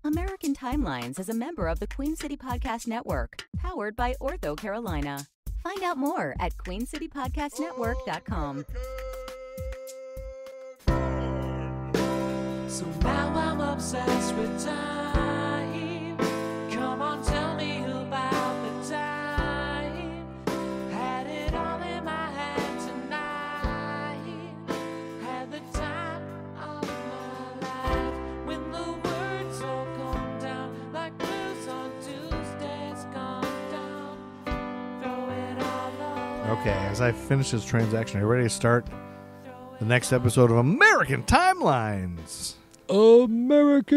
American Timelines is a member of the Queen City Podcast Network, powered by Ortho Carolina. Find out more at queencitypodcastnetwork.com. So now I'm obsessed with time. Come on, tell me about the time. Had it all in my hand tonight. Had the time of my life. When the words all come down like blues on Tuesdays come down. Throw it all away. Okay, as I finish this transaction, are you ready to start the next episode of American Timelines? American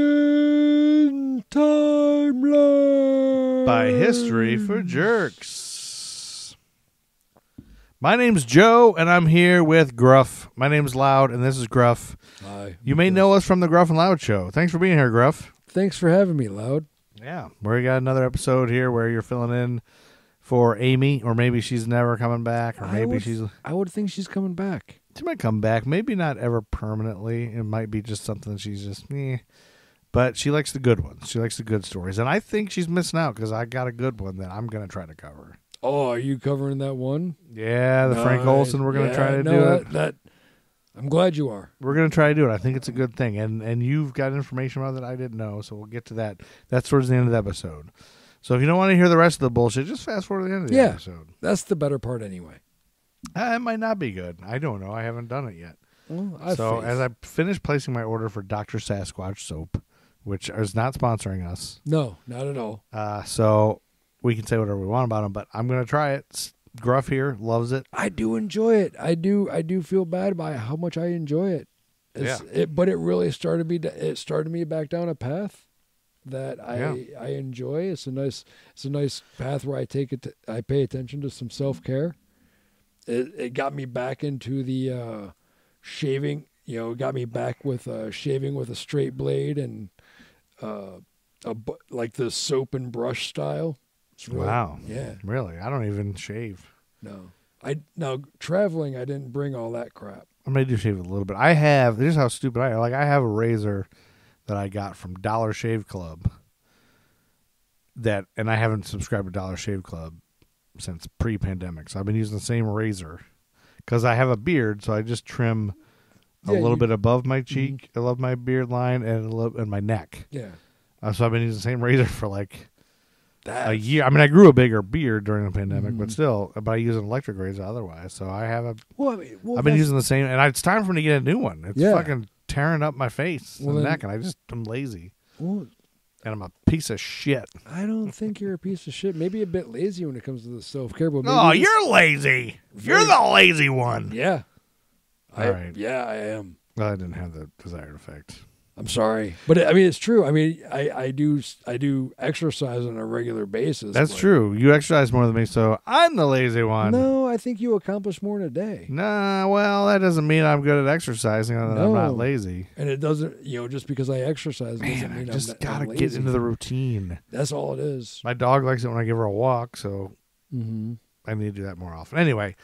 Timeline By History for Jerks. My name's Joe, and I'm here with Gruff. My name's Loud, and this is Gruff. Hi. You may know us from the Gruff and Loud Show. Thanks for being here, Gruff. Thanks for having me, Loud. Yeah, we got another episode here where you're filling in for Amy, or maybe she's never coming back, or maybe I would think she's coming back. She might come back. Maybe not ever permanently. It might be just something she's just, But she likes the good ones. She likes the good stories. And I think she's missing out because I got a good one that I'm going to try to cover. Oh, are you covering that one? Yeah, the Frank Olson. We're going to try to do it. I'm glad you are. We're going to try to do it. I think it's a good thing. And you've got information about it that I didn't know, so we'll get to that. That's towards the end of the episode. So if you don't want to hear the rest of the bullshit, just fast forward to the end of the episode. That's the better part anyway. It might not be good. I don't know. I haven't done it yet. Well, as I finish placing my order for Dr. Sasquatch soap, which is not sponsoring us. No, not at all. So we can say whatever we want about them, but I'm going to try it. Gruff here loves it. I do enjoy it. I do feel bad by how much I enjoy it. But it really started me back down a path that I enjoy. It's a nice path where I pay attention to some self-care. It got me back into the shaving. It got me back with shaving with a straight blade and like the soap and brush style. Wow. Yeah. Really? I don't even shave. No. Now traveling, I didn't bring all that crap. I may do shave a little bit. This is how stupid I am. Like, I have a razor that I got from Dollar Shave Club and I haven't subscribed to Dollar Shave Club since pre-pandemic. So I've been using the same razor because I have a beard, so I just trim a little bit above my cheek, above my beard line, and my neck. Yeah. So I've been using the same razor for like a year. I mean, I grew a bigger beard during the pandemic, but I use an electric razor otherwise. So I have I've been using the same, and it's time for me to get a new one. It's fucking tearing up my face and neck, and I'm lazy. Well, and I'm a piece of shit. I don't think you're a piece of shit. Maybe a bit lazy when it comes to the self-care. But you're lazy. You're the lazy one. Yeah. All right. Yeah, I am. Well, I didn't have the desired effect. I'm sorry. But it's true. I do exercise on a regular basis. That's true. You exercise more than me, so I'm the lazy one. No, I think you accomplish more in a day. Nah, well, that doesn't mean I'm good at exercising and I'm not lazy. And it doesn't, just because I exercise doesn't mean I just I'm gotta lazy. get into the routine. That's all it is. My dog likes it when I give her a walk, so I need to do that more often. Anyway,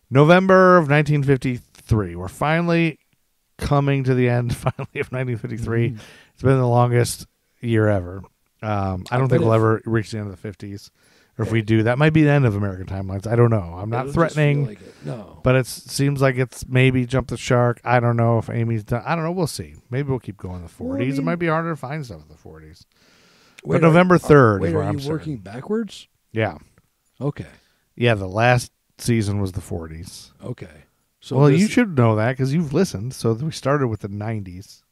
November of 1953. We're finally coming to the end, of 1953. It's been the longest year ever. I don't think we'll ever reach the end of the 50s. Or if we do, that might be the end of American Timelines. I don't know. I'm not threatening. Like it. No. But it seems like it's maybe jumped the shark. I don't know if Amy's done. I don't know. We'll see. Maybe we'll keep going in the 40s. Well, it might be harder to find stuff in the 40s. But November 3rd is where I'm starting. Are you working backwards? Yeah. Okay. Yeah, the last season was the 40s. Okay. So you should know that because you've listened. So we started with the 90s.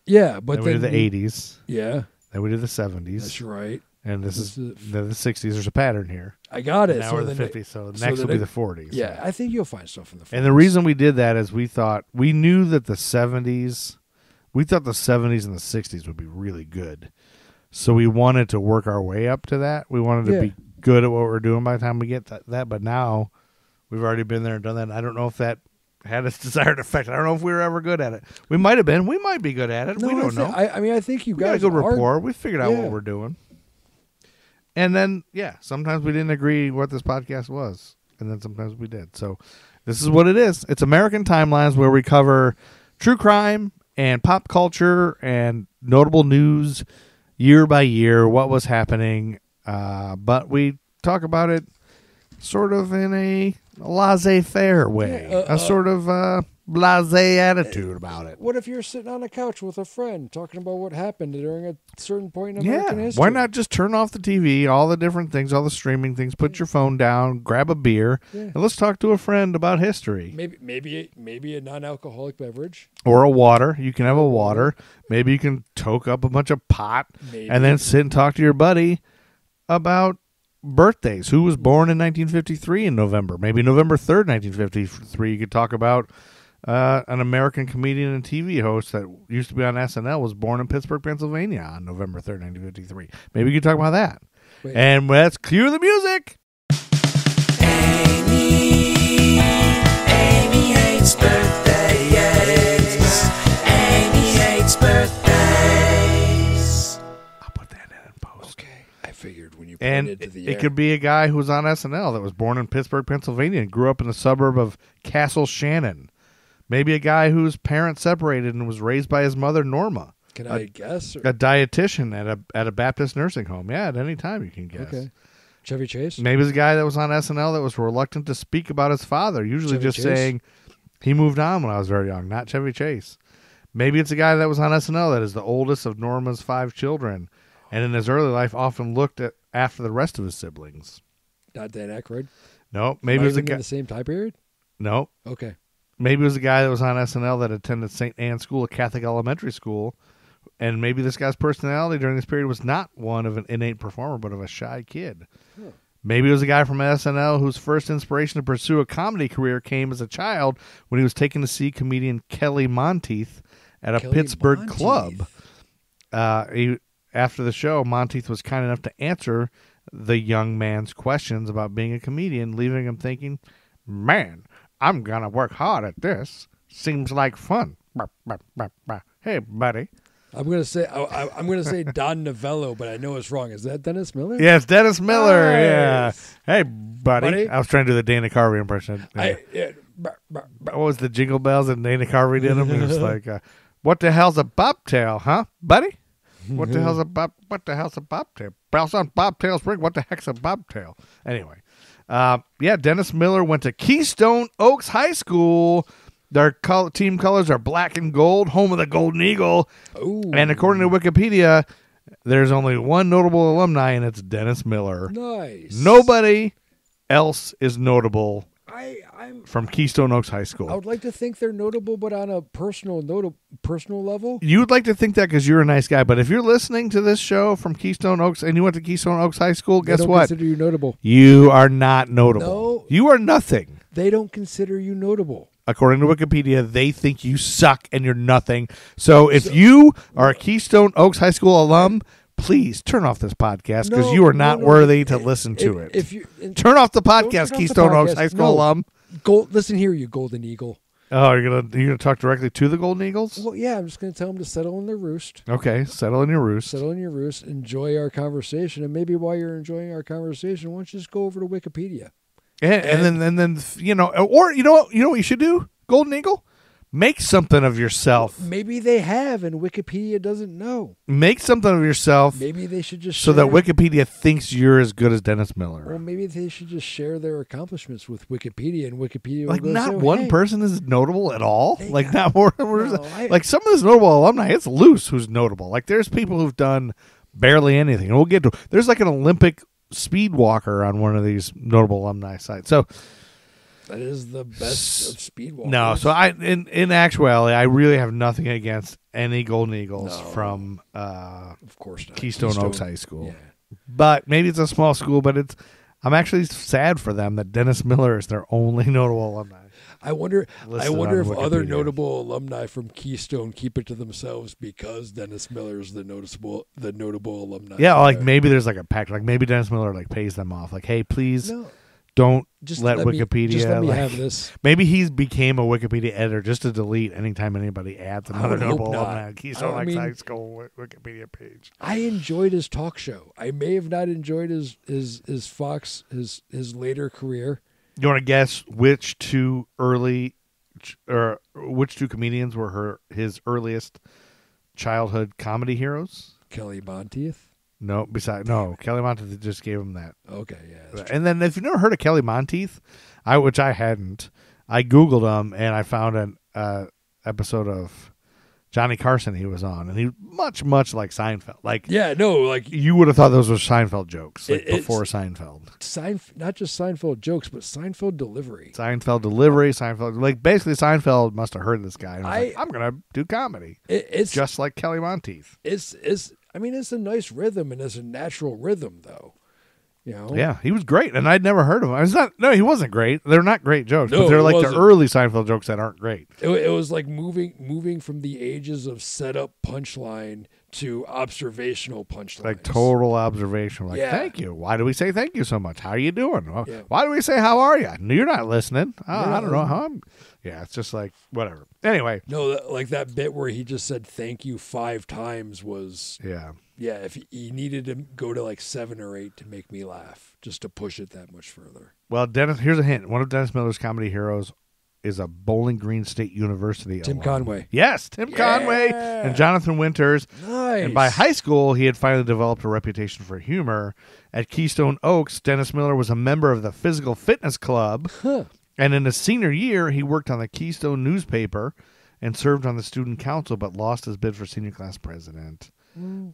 Yeah, but then we did the 80s. Yeah. Then we did the 70s. That's right. And this is the 60s. There's a pattern here. I got it. Now we're the 50s. So next will be the 40s. Yeah, I think you'll find stuff in the 40s. And the reason we did that is we knew that the 70s, we thought the 70s and the 60s would be really good. So we wanted to work our way up to that. We wanted to be good at what we're doing by the time we get that. But now we've already been there and done that. And I don't know if that had its desired effect. I don't know if we were ever good at it. We might have been. We might be good at it. We don't know. I think you guys got a good rapport. We figured out what we're doing. And then, sometimes we didn't agree what this podcast was. And then sometimes we did. So this is what it is. It's American Timelines, where we cover true crime and pop culture and notable news year by year, what was happening. But we talk about it sort of in a laissez-faire way, a sort of blasé attitude about it. What if you're sitting on a couch with a friend talking about what happened during a certain point in American history? Why not just turn off the TV, all the different things, all the streaming things, put your phone down, grab a beer, and let's talk to a friend about history. Maybe a non-alcoholic beverage. Or a water. You can have a water. Maybe you can toke up a bunch of pot and then sit and talk to your buddy about birthdays. Who was born in 1953 in November? Maybe November 3rd, 1953. You could talk about an American comedian and TV host that used to be on SNL was born in Pittsburgh, Pennsylvania on November 3rd, 1953. Maybe you could talk about that. Wait. And let's cue the music. Amy hates birthdays. Amy hates birthdays. I'll put that in post. Okay, I figured when you And pointed to the it could be a guy who was on SNL that was born in Pittsburgh, Pennsylvania and grew up in the suburb of Castle Shannon. Maybe a guy whose parents separated and was raised by his mother, Norma. Can I guess? A dietitian at a Baptist nursing home. Yeah, at any time you can guess. Okay. Chevy Chase? Maybe it's a guy that was on SNL that was reluctant to speak about his father, usually Chevy just Chase? saying he moved on when I was very young, not Chevy Chase. Maybe it's a guy that was on SNL that is the oldest of Norma's 5 children, and in his early life often looked after the rest of his siblings. Not Dan Aykroyd? No, maybe it was a in guy. the same time period? No, Okay. maybe it was a guy that was on SNL that attended St. Anne's School, a Catholic elementary school, and maybe this guy's personality during this period was not one of an innate performer, but of a shy kid. Huh. Maybe it was a guy from SNL whose first inspiration to pursue a comedy career came as a child when he was taken to see comedian Kelly Monteith at a Pittsburgh club. After the show, Monteith was kind enough to answer the young man's questions about being a comedian, leaving him thinking, man, I'm going to work hard at this. Seems like fun. Hey, buddy. I'm gonna say Don Novello, but I know it's wrong. Is that Dennis Miller? Yeah, it's Dennis Miller. Nice. Yeah. Hey, buddy. I was trying to do the Dana Carvey impression. What was the Jingle Bells that Dana Carvey did him? It was like, what the hell's a bobtail, huh, buddy? What the hell's a bobtail? Bells on bobtails ring. What the heck's a bobtail? Anyway, Dennis Miller went to Keystone Oaks High School. Their team colors are black and gold, home of the Golden Eagle. Ooh. And according to Wikipedia, there's only one notable alumni, and it's Dennis Miller. Nice. Nobody else is notable I'm from Keystone Oaks High School. I would like to think they're notable, but on a personal level. You would like to think that because you're a nice guy, but if you're listening to this show from Keystone Oaks and you went to Keystone Oaks High School, guess They don't what? consider you notable. You are not notable. No. You are nothing. They don't consider you notable. According to Wikipedia, they think you suck and you're nothing. So if you are a Keystone Oaks High School alum, please turn off this podcast because you are not worthy to listen to it. Turn off the podcast, Keystone Oaks High School alum. Listen here, you Golden Eagle. Oh, you're gonna talk directly to the Golden Eagles? Well, yeah, I'm just gonna tell them to settle in their roost. Okay, settle in your roost. Settle in your roost. Enjoy our conversation, and maybe while you're enjoying our conversation, why don't you just go over to Wikipedia? And then you know what you should do, Golden Eagle? Make something of yourself. Maybe they have, and Wikipedia doesn't know. Make something of yourself. Maybe they should just so that Wikipedia thinks you're as good as Dennis Miller. Well, maybe they should just share their accomplishments with Wikipedia, and Wikipedia like will go not say, one hey, person is notable at all. They Like got- not more. No, like some of this notable alumni, it's loose who's notable. Like there's people who've done barely anything, and we'll get to. There's like an Olympic speed walker on one of these notable alumni sites. So. that is the best of speedwalkers. No, so in actuality, I really have nothing against any Golden Eagles from of course not. Keystone Oaks High School. Yeah. But maybe it's a small school, but I'm actually sad for them that Dennis Miller is their only notable alumni. I wonder Listed on if other Wikipedia. notable alumni from Keystone keep it to themselves because Dennis Miller is the notable alumni. Yeah, like maybe there's like a pact. Like maybe Dennis Miller like pays them off. Like, hey, please don't just let Wikipedia. Just let me like, have this. Maybe he became a Wikipedia editor just to delete anytime anybody adds another would hope notable not. alumni on Keystone I Oaks mean- High School Wikipedia page. I enjoyed his talk show. I may have not enjoyed his Fox his later career. You want to guess which two comedians were his earliest childhood comedy heroes? Kelly Monteith. No, Kelly Monteith just gave him that. Okay, yeah. That's And then if you've never heard of Kelly Monteith, which I hadn't, I Googled him and I found an episode of Johnny Carson he was on, and he much like Seinfeld. Like you would have thought those were Seinfeld jokes before Seinfeld. Not just Seinfeld jokes, but Seinfeld delivery. Seinfeld like basically Seinfeld must have heard this guy. And was like, I'm gonna do comedy. It's just like Kelly Monteith. It's a nice rhythm and it's a natural rhythm though. You know? Yeah, he was great, and I'd never heard of him. He wasn't great. They're not great jokes, No, but they're like wasn't. the early Seinfeld jokes that aren't great. It was like moving from the ages of setup punchline to observational punchline. Like total observation. Like, thank you. Why do we say thank you so much? How are you doing? Well, why do we say how are you? You're not listening. I don't know how I'm. Yeah, it's just like whatever. Anyway. No, like that bit where he just said thank you 5 times was. Yeah. Yeah, if he needed to go to like 7 or 8 to make me laugh, just to push it that much further. Well, Dennis, here's a hint. One of Dennis Miller's comedy heroes is a Bowling Green State University Tim alum. Conway. Yes, Tim Conway and Jonathan Winters. Nice. And by high school, he had finally developed a reputation for humor. At Keystone Oaks, Dennis Miller was a member of the Physical Fitness Club. And in his senior year, he worked on the Keystone newspaper and served on the student council, but lost his bid for senior class president.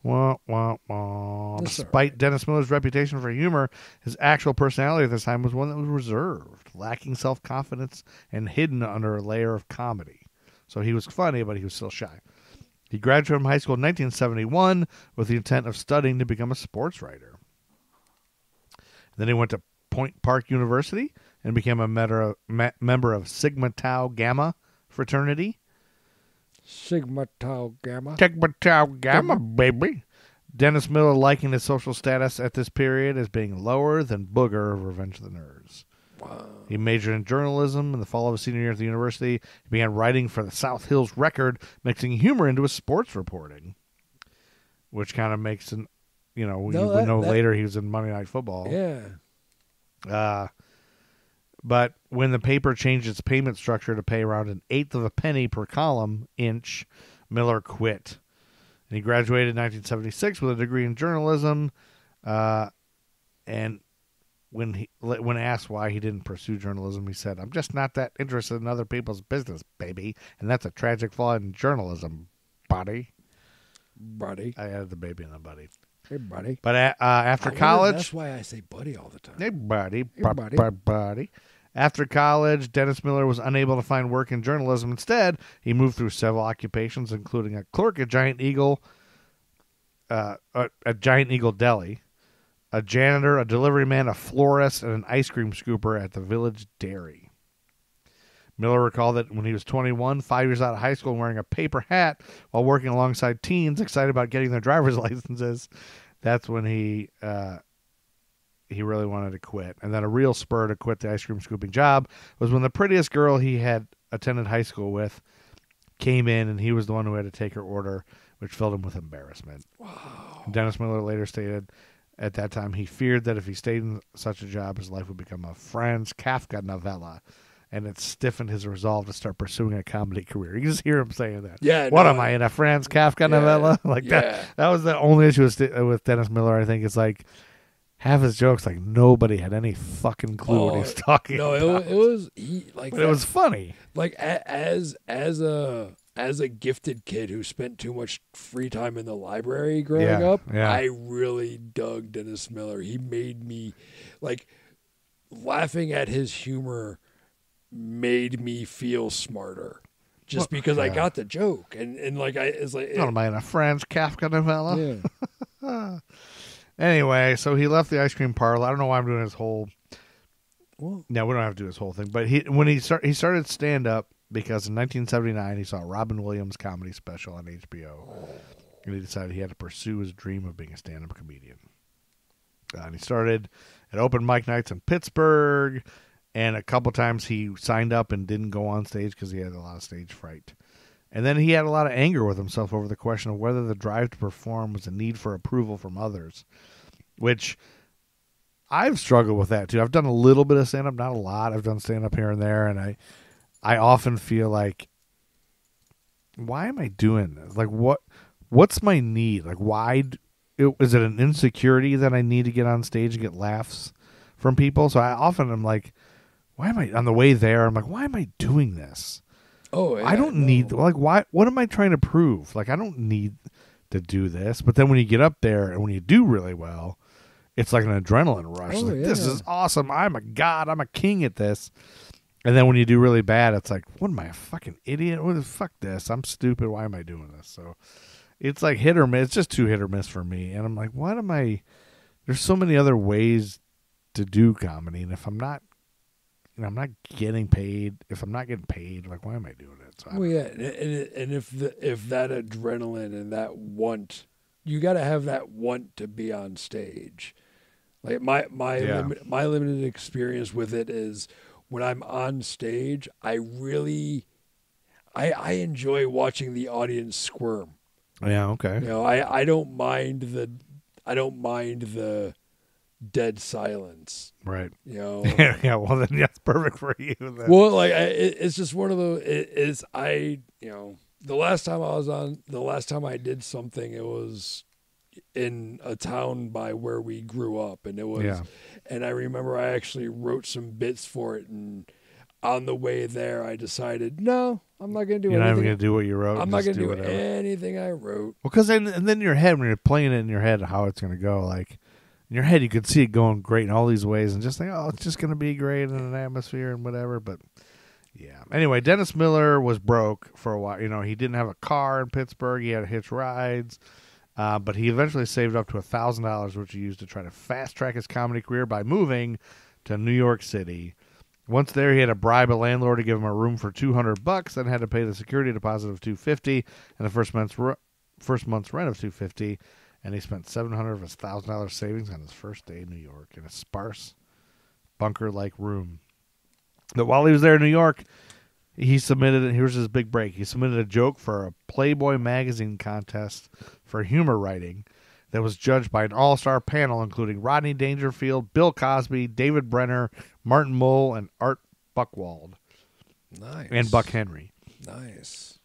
Wah, wah, wah. Despite Dennis Miller's reputation for humor, his actual personality at this time was one that was reserved, lacking self-confidence, and hidden under a layer of comedy. So he was funny, but he was still shy. He graduated from high school in 1971 with the intent of studying to become a sports writer. Then he went to Point Park University and became a member of Sigma Tau Gamma fraternity. Sigma Tau Gamma. Sigma Tau Gamma, baby. Dennis Miller likened his social status at this period as being lower than Booger of Revenge of the Nerds. Wow. He majored in journalism. In the fall of his senior year at the university, he began writing for the South Hills Record, mixing humor into his sports reporting, which kind of makes an, we know later he was in Monday Night Football. Yeah. But when the paper changed its payment structure to pay around 1/8 of a penny per column inch, Miller quit. And he graduated in 1976 with a degree in journalism. And when asked why he didn't pursue journalism, he said, "I'm just not that interested in other people's business, baby. And that's a tragic flaw in journalism, buddy." Buddy. I added the baby in the buddy. Hey, buddy. But after college... That's why I say buddy all the time. Hey, buddy. Hey, buddy. Buddy. After college, Dennis Miller was unable to find work in journalism. Instead, he moved through several occupations, including a clerk at Giant Eagle Deli, a janitor, a delivery man, a florist, and an ice cream scooper at the Village Dairy. Miller recalled that when he was 21, 5 years out of high school, and wearing a paper hat while working alongside teens excited about getting their driver's licenses, that's when he really wanted to quit. And then a real spur to quit the ice cream scooping job was when the prettiest girl he had attended high school with came in, and he was the one who had to take her order, which filled him with embarrassment. Wow. Dennis Miller later stated at that time he feared that if he stayed in such a job, his life would become a Franz Kafka novella, and it stiffened his resolve to start pursuing a comedy career. You just hear him saying that. Yeah. What am I, in a Franz Kafka novella? Like that. That was the only issue with Dennis Miller, I think. It's like half his jokes, like nobody had any fucking clue what he was talking about. No, it was but it was funny. Like as a gifted kid who spent too much free time in the library growing up, I really dug Dennis Miller. He made me, like, laughing at his humor made me feel smarter. Just because I got the joke. And like, it's like... What am I, in a Franz Kafka novella? Yeah. Anyway, so he left the ice cream parlor. I don't know why I'm doing this whole... Well, no, we don't have to do this whole thing. But he started stand-up because in 1979 he saw Robin Williams' comedy special on HBO. And he decided he had to pursue his dream of being a stand-up comedian. And he started at open mic nights in Pittsburgh. And a couple times he signed up and didn't go on stage because he had a lot of stage fright. And then he had a lot of anger with himself over the question of whether the drive to perform was a need for approval from others, which I've struggled with that too. I've done a little bit of stand-up, not a lot. I've done stand-up here and there, and I often feel like, why am I doing this? Like, what what's my need? Like, why? Is it an insecurity that I need to get on stage and get laughs from people? So I often am like, why am I on the way there? I'm like, why am I doing this? Oh, yeah, I don't need, like, why? What am I trying to prove? Like, I don't need to do this. But then when you get up there and when you do really well, it's like an adrenaline rush. Oh, Like, yeah. this is awesome. I'm a god. I'm a king at this. And then when you do really bad, it's like, what am I, a fucking idiot? What the fuck this? I'm stupid. Why am I doing this? So it's like hit or miss. It's just too hit or miss for me. And I'm like, what am I? There's so many other ways to do comedy. And if I'm not, I'm not getting paid. If I'm not getting paid, like, why am I doing it? So Well, yeah, and if that adrenaline and that want, you got to have that want to be on stage. Like my limited experience with it is when I'm on stage, I enjoy watching the audience squirm. Yeah, okay. You know, I don't mind the dead silence. Right. You know. Yeah, well, then that's perfect for you. Then. Well, like it's just one of those. The last time I did something, it was in a town by where we grew up, and it was, and I remember I actually wrote some bits for it, and on the way there, I decided, no, I'm not going to do anything. You're not even going to do what you wrote. I'm not going to do whatever. anything I wrote. Well, because then in your head, when you're playing it in your head, how it's going to go, like in your head, you could see it going great in all these ways, and just think, oh, it's just going to be great in an atmosphere and whatever. But yeah. Anyway, Dennis Miller was broke for a while. You know, he didn't have a car in Pittsburgh. He had to hitch rides. But he eventually saved up to $1,000, which he used to try to fast-track his comedy career by moving to New York City. Once there, he had to bribe a landlord to give him a room for $200, then had to pay the security deposit of $250 and the first month's rent of $250, and he spent $700 of his $1,000 savings on his first day in New York in a sparse, bunker-like room. But while he was there in New York, he submitted, and here's his big break, he submitted a joke for a Playboy magazine contest for humor writing that was judged by an all-star panel including Rodney Dangerfield, Bill Cosby, David Brenner, Martin Mull, and Art Buchwald. Nice. And Buck Henry. Nice.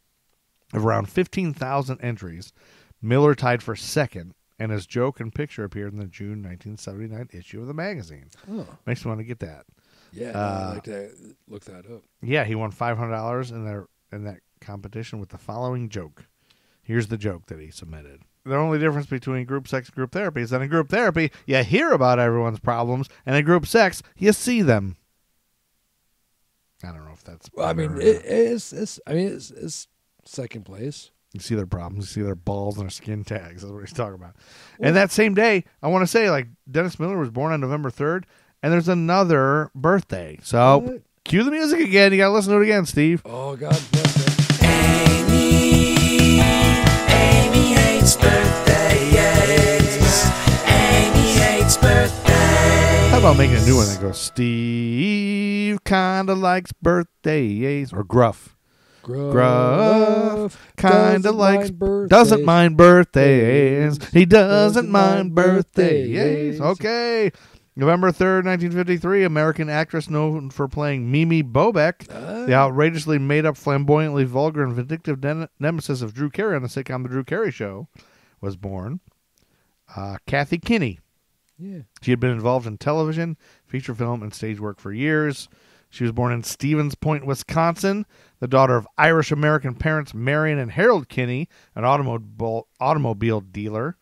Of around 15,000 entries, Miller tied for second, and his joke and picture appeared in the June 1979 issue of the magazine. Oh. Makes me want to get that. Yeah, I'd like to look that up. Yeah, he won $500 in that competition with the following joke. Here's the joke that he submitted. The only difference between group sex and group therapy is that in group therapy, you hear about everyone's problems, and in group sex, you see them. I don't know if that's. Well, I mean, it's second place. You see their problems. You see their balls and their skin tags. That's what he's talking about. Well, and that same day, I want to say, like, Dennis Miller was born on November 3rd, and there's another birthday. So, what? Cue the music again. You got to listen to it again, Steve. Oh, God bless it. Amy hates birthdays. Amy hates birthdays. How about making a new one that goes, Steve kinda likes birthdays, or Gruff kinda likes doesn't mind birthdays. He doesn't mind birthdays. Okay. November 3rd, 1953, American actress known for playing Mimi Bobek, the outrageously made-up, flamboyantly vulgar, and vindictive nemesis of Drew Carey on the sitcom The Drew Carey Show, was born. Kathy Kinney. Yeah. She had been involved in television, feature film, and stage work for years. She was born in Stevens Point, Wisconsin, the daughter of Irish-American parents Marion and Harold Kinney, an automobile dealer.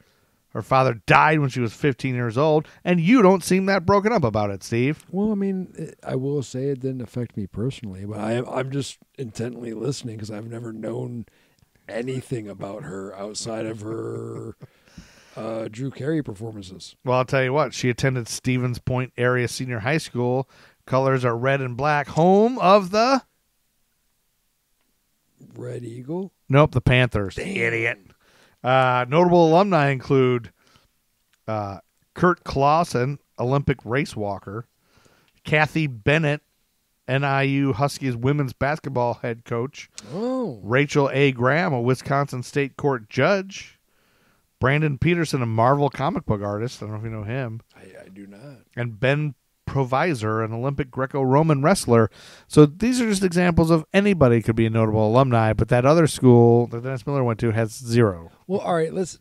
Her father died when she was 15 years old, and you don't seem that broken up about it, Steve. Well, I mean, I will say it didn't affect me personally, but I'm just intently listening because I've never known anything about her outside of her Drew Carey performances. Well, I'll tell you what. She attended Stevens Point Area Senior High School. Colors are red and black. Home of the... Red Eagle? Nope, the Panthers. Damn. Idiot. Notable alumni include Kurt Clausen, Olympic race walker, Kathy Bennett, NIU Huskies women's basketball head coach, Rachel A. Graham, a Wisconsin State Court judge, Brandon Peterson, a Marvel comic book artist. I don't know if you know him. I do not. And Ben improviser, an Olympic Greco-Roman wrestler. So these are just examples of anybody could be a notable alumni, but that other school that Dennis Miller went to has 0. Well, all right, let's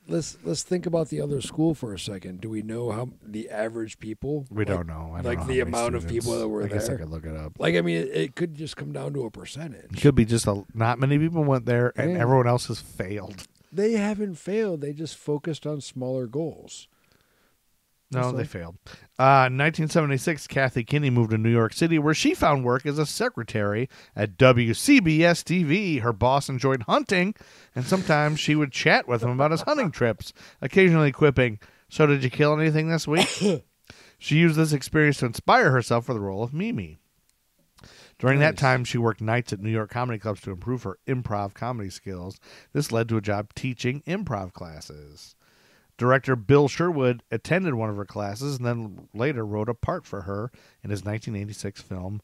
think about the other school for a second. Do we know how the average people? We don't know. I don't know the amount of people that were there. I guess I could look it up. Like, I mean, it could just come down to a percentage. It could be just not many people went there, and everyone else has failed. They haven't failed. They just focused on smaller goals. No, they failed. 1976, Kathy Kinney moved to New York City, where she found work as a secretary at WCBS-TV. Her boss enjoyed hunting, and sometimes she would chat with him about his hunting trips, occasionally quipping, "So did you kill anything this week?" She used this experience to inspire herself for the role of Mimi. During that time, she worked nights at New York comedy clubs to improve her improv comedy skills. This led to a job teaching improv classes. Director Bill Sherwood attended one of her classes and then later wrote a part for her in his 1986 film,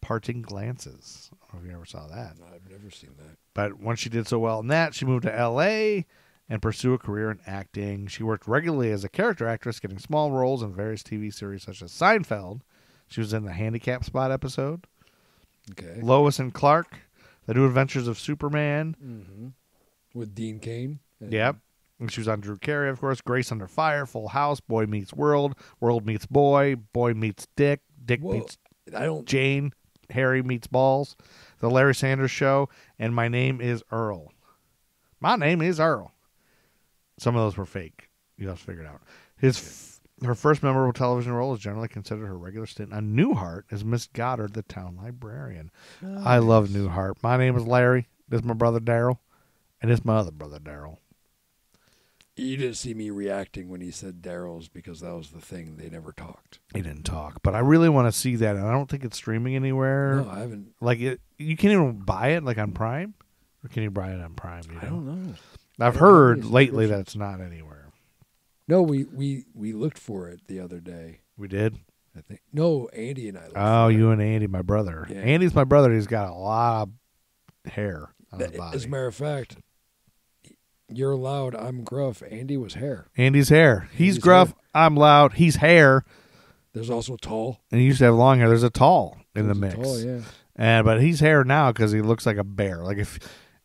Parting Glances. I don't know if you ever saw that. No, I've never seen that. But once she did so well in that, she moved to L.A. and pursued a career in acting. She worked regularly as a character actress, getting small roles in various TV series such as Seinfeld. She was in the Handicap Spot episode. Okay. Lois and Clark, The New Adventures of Superman. Mm-hmm. With Dean Cain. Yep. And she was on Drew Carey, of course. Grace Under Fire, Full House, Boy Meets World, World Meets Boy, Boy Meets Dick, Dick Meets Jane, Harry Meets Balls, The Larry Sanders Show, and My Name is Earl. My name is Earl. Some of those were fake. You have to figure it out. Her first memorable television role is generally considered her regular stint on Newhart as Miss Goddard, the town librarian. Nice. I love Newhart. My name is Larry. This is my brother Daryl. And this is my other brother Daryl. You didn't see me reacting when he said Daryl's because that was the thing. They never talked. He didn't talk. But I really want to see that. And I don't think it's streaming anywhere. No, I haven't. Like, you can't even buy it, like, on Prime? Or can you buy it on Prime? I don't know. I've heard lately that it's not anywhere. No, we looked for it the other day. We did? I think. No, Andy and I looked for it. You and Andy, my brother. Yeah. Andy's my brother. He's got a lot of hair on his body. As a matter of fact, you're loud, I'm gruff. Andy was hair. Andy's hair. He's gruff, hair. I'm loud. He's hair. There's also tall. And he used to have long hair. There's a tall in the mix. Tall, yeah. But he's hair now because he looks like a bear. Like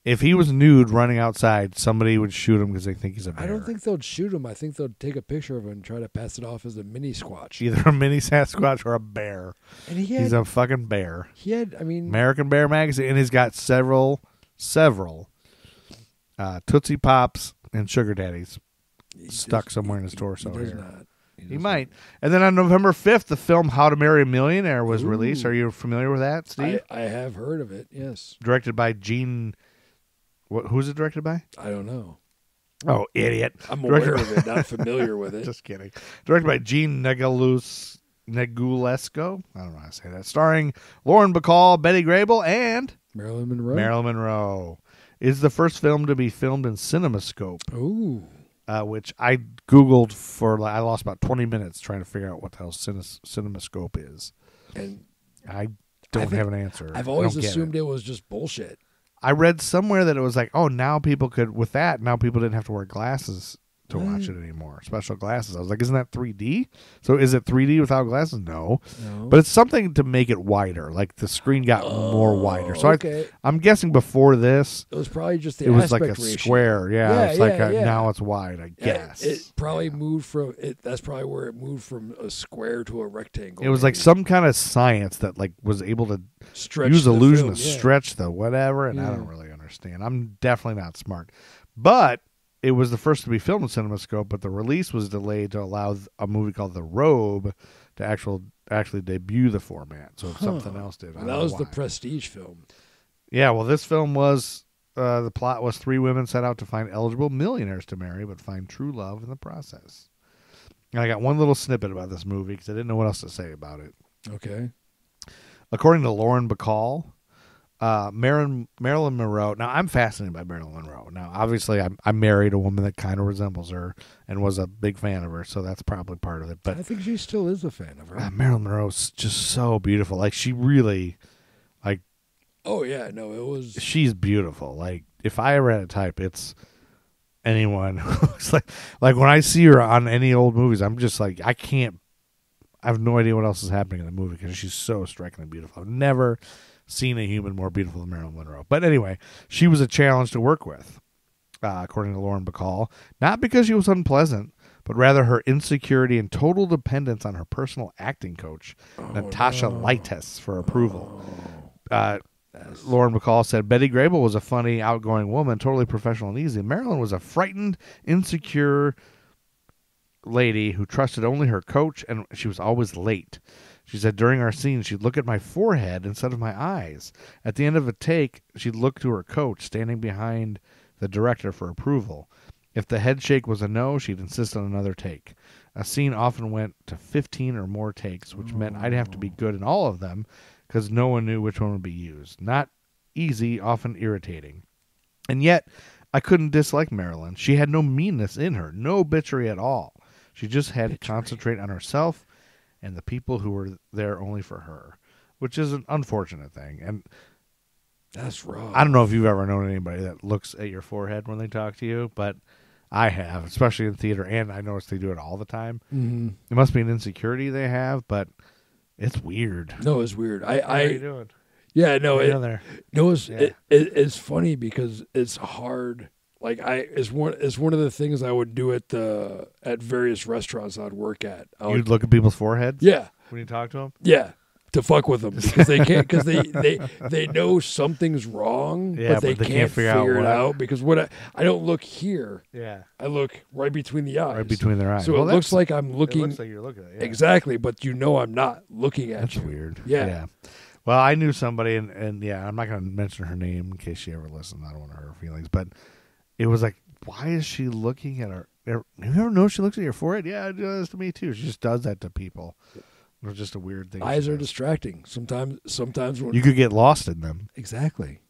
if he was nude running outside, somebody would shoot him because they think he's a bear. I don't think they'll shoot him. I think they'll take a picture of him and try to pass it off as a mini Squatch. Either a mini Sasquatch or a bear. And he's a fucking bear. He had, American Bear Magazine, and he's got several Tootsie Pops and Sugar Daddies stuck somewhere in his torso here. He might. And then on November 5th, the film How to Marry a Millionaire was released. Are you familiar with that, Steve? I have heard of it, yes. Directed by Gene... Who's it directed by? I don't know. Oh, idiot. I'm aware of it, not familiar with it. Just kidding. Directed by Gene Negulesco. I don't know how to say that. Starring Lauren Bacall, Betty Grable, and... Marilyn Monroe. Marilyn Monroe. Is the first film to be filmed in CinemaScope. Ooh. Which I Googled I lost about 20 minutes trying to figure out what the hell CinemaScope is. And I don't have an answer. I've always assumed it was just bullshit. I read somewhere that it was like, now people didn't have to wear glasses to watch it anymore. Special glasses. I was like, isn't that 3D? So is it 3D without glasses? No. But it's something to make it wider. Like the screen got more wider. So I'm guessing before this, it was probably just it was like a square. Yeah, it's now it's wide, I guess. It probably moved from it. That's probably where it moved from a square to a rectangle. It was like some kind of science that like was able to use illusion to stretch the whatever, and I don't really understand. I'm definitely not smart, but it was the first to be filmed in CinemaScope, but the release was delayed to allow a movie called The Robe to actually debut the format. So something else did. That was the prestige film. Yeah, well, this film was, the plot was 3 women set out to find eligible millionaires to marry, but find true love in the process. And I got one little snippet about this movie because I didn't know what else to say about it. Okay. According to Lauren Bacall, Marilyn Monroe. Now, I'm fascinated by Marilyn Monroe. Now, obviously, I married a woman that kind of resembles her and was a big fan of her, so that's probably part of it. But I think she still is a fan of her. Marilyn Monroe's just so beautiful. Like, she really, like... Oh, yeah. No, it was... She's beautiful. Like, if I ever had a type, it's anyone who looks like when I see her on any old movies, I'm just like, I I have no idea what else is happening in the movie because she's so strikingly beautiful. I've never seen a human more beautiful than Marilyn Monroe. But anyway, she was a challenge to work with, according to Lauren Bacall, not because she was unpleasant, but rather her insecurity and total dependence on her personal acting coach, Natasha Leites, for approval. Lauren Bacall said, Betty Grable was a funny, outgoing woman, totally professional and easy. Marilyn was a frightened, insecure lady who trusted only her coach, and she was always late. She said, during our scene, she'd look at my forehead instead of my eyes. At the end of a take, she'd look to her coach, standing behind the director for approval. If the head shake was a no, she'd insist on another take. A scene often went to 15 or more takes, which meant I'd have to be good in all of them because no one knew which one would be used. Not easy, often irritating. And yet, I couldn't dislike Marilyn. She had no meanness in her, no bitchery at all. She just had to concentrate on herself and the people who were there only for her, which is an unfortunate thing. And that's wrong. I don't know if you've ever known anybody that looks at your forehead when they talk to you, but I have, especially in theater, and I notice they do it all the time. Mm-hmm. It must be an insecurity they have, but it's weird. No, it's weird. How are you doing? Yeah, no, it's funny because it's hard. Like it's one of the things I would do at various restaurants I'd work at. You'd look at people's foreheads? Yeah. When you talk to them? Yeah. To fuck with them because they can't, because they know something's wrong, but they can't figure it out because I don't look here. Yeah. I look right between the eyes. Right between their eyes. So it looks like I'm looking. It looks like you're looking at it. Yeah. Exactly, but I'm not looking at you. That's weird. Yeah. Well, I knew somebody, and I'm not going to mention her name in case she ever listens. I don't want to hurt her feelings, but it was like, why is she looking at her? Have you ever noticed she looks at your forehead? Yeah, it does to me too. She just does that to people. It's just a weird thing. Eyes are distracting. Sometimes when you could get lost in them. Exactly.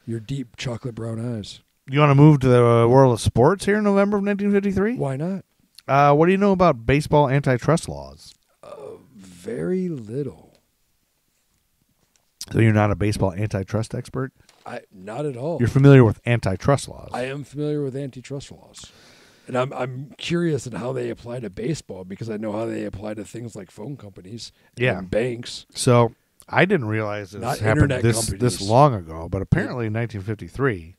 Your deep chocolate brown eyes. You want to move to the world of sports here in November of 1953? Why not? What do you know about baseball antitrust laws? Very little. So you're not a baseball antitrust expert? Not at all. You're familiar with antitrust laws? I am familiar with antitrust laws. And I'm curious in how they apply to baseball because I know how they apply to things like phone companies and banks. So I didn't realize this happened this long ago, but apparently in 1953,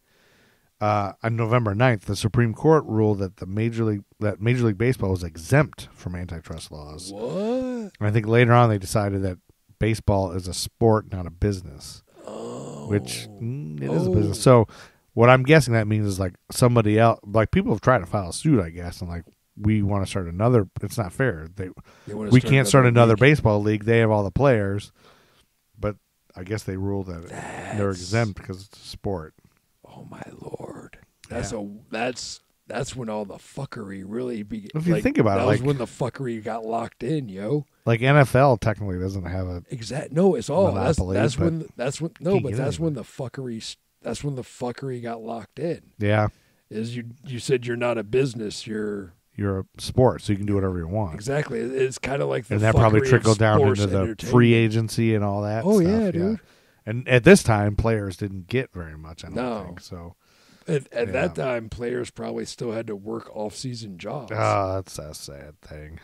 on November 9th, the Supreme Court ruled that Major League Baseball was exempt from antitrust laws. What? And I think later on they decided that baseball is a sport, not a business. Oh. Which it is a business. So what I'm guessing that means is like somebody else, like people have tried to file a suit, I guess, and like we want to start another. It's not fair. We can't start another baseball league. They have all the players, but I guess they ruled that they're exempt because it's a sport. Oh my lord, that's when all the fuckery really began. If you think about it, that was when the fuckery got locked in, yo. Like NFL technically doesn't have a No, it's all monopoly, that's when the fuckery. That's when the fuckery got locked in. Yeah. Is you said you're not a business, you're a sport, so you can do whatever you want. Exactly. It's kind of like the and that probably trickled down into the free agency and all that. Oh, stuff. yeah, dude. And at this time, players didn't get very much, I don't think. So at that time, players probably still had to work off-season jobs. Oh, that's a sad thing.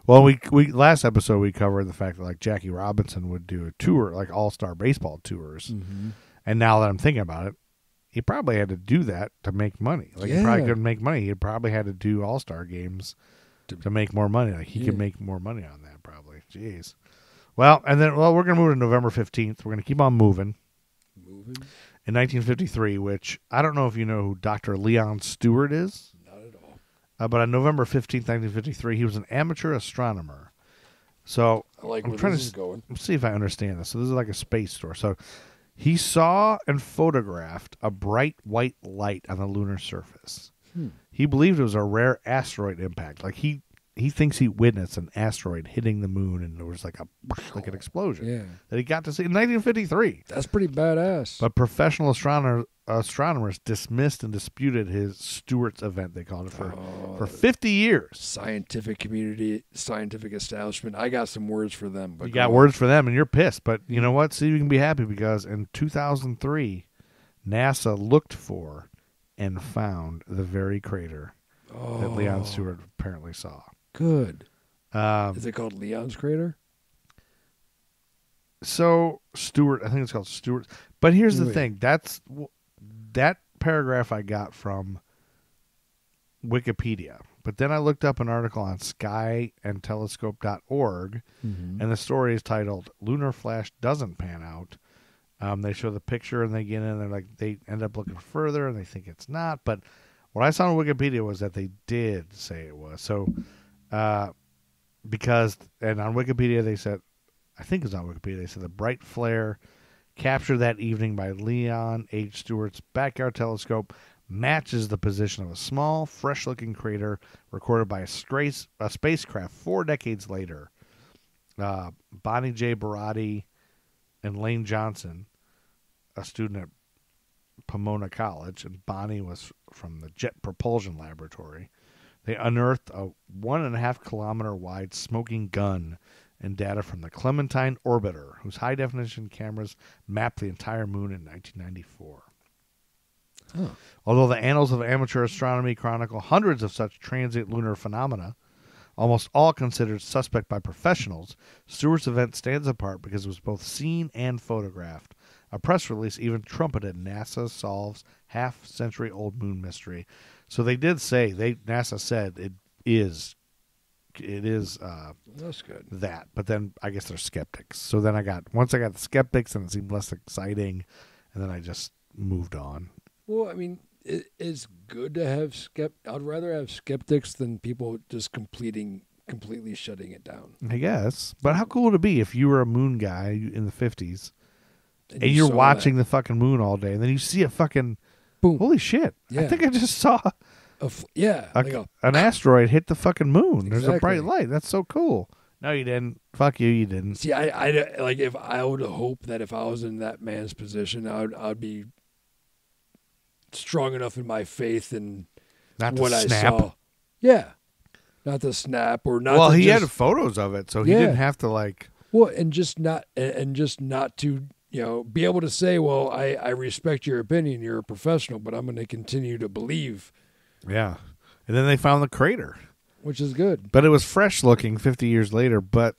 Well, we last episode we covered the fact that like Jackie Robinson would do a tour, like all-star baseball tours. Mm-hmm. And now that I'm thinking about it, he probably had to do that to make money. Like he probably couldn't make money. He probably had to do all-star games to make more money. Like he could make more money on that probably. Jeez. Well, and then we're going to move to November 15th. We're going to keep on moving. In 1953, which I don't know if you know who Dr. Leon Stewart is. Not at all. But on November 15th, 1953, he was an amateur astronomer. So I like where this is going. Let's see if I understand this. So this is like a space tour. So he saw and photographed a bright white light on the lunar surface. He believed it was a rare asteroid impact. Like he thinks he witnessed an asteroid hitting the moon, and there was like an explosion that he got to see in 1953. That's pretty badass. But professional astronomers dismissed and disputed his Stewart's event, they called it, for 50 years. Scientific community, scientific establishment. I got some words for them. But you got words for them, and you're pissed. But you know what? See, you can be happy because in 2003, NASA looked for and found the very crater that Leon Stewart apparently saw. Good. Is it called Leon's Crater? So Stewart, I think it's called Stewart. But here's the thing. That paragraph I got from Wikipedia. But then I looked up an article on skyandtelescope.org, and the story is titled "Lunar Flash Doesn't Pan Out." They show the picture and they get in and they're like, they end up looking further and they think it's not. But what I saw on Wikipedia was that they did say it was. So, because, and on Wikipedia they said, I think it's on Wikipedia, they said the bright flare captured that evening by Leon H. Stewart's backyard telescope matches the position of a small, fresh-looking crater recorded by a spacecraft 4 decades later. Bonnie J. Barati and Lane Johnson, a student at Pomona College, and Bonnie was from the Jet Propulsion Laboratory. They unearthed a 1.5 kilometer wide smoking gun and data from the Clementine Orbiter, whose high-definition cameras mapped the entire moon in 1994. Oh. Although the annals of amateur astronomy chronicle hundreds of such transient lunar phenomena, almost all considered suspect by professionals, Stewart's event stands apart because it was both seen and photographed. A press release even trumpeted NASA solves half-century-old moon mystery. So they did say, NASA said it is that's good. That, but then I guess they're skeptics. So then once I got the skeptics, and it seemed less exciting, and then I just moved on. Well, I mean, it's good to have I'd rather have skeptics than people just completely shutting it down. I guess. But how cool would it be if you were a moon guy in the 50s and you're watching the fucking moon all day, and then you see a fucking boom. Holy shit. Yeah. I think I just saw an asteroid hit the fucking moon. Exactly. There's a bright light. That's so cool. No, you didn't. Fuck you, you didn't. See, I like, if I would hope that if I was in that man's position, I'd be strong enough in my faith and what I saw. Yeah. Not to snap or not. Well, he had photos of it, so he didn't have to like. Well, and just not to, be able to say, well, I respect your opinion. You're a professional, but I'm going to continue to believe. Yeah. And then they found the crater, which is good. But it was fresh looking 50 years later. But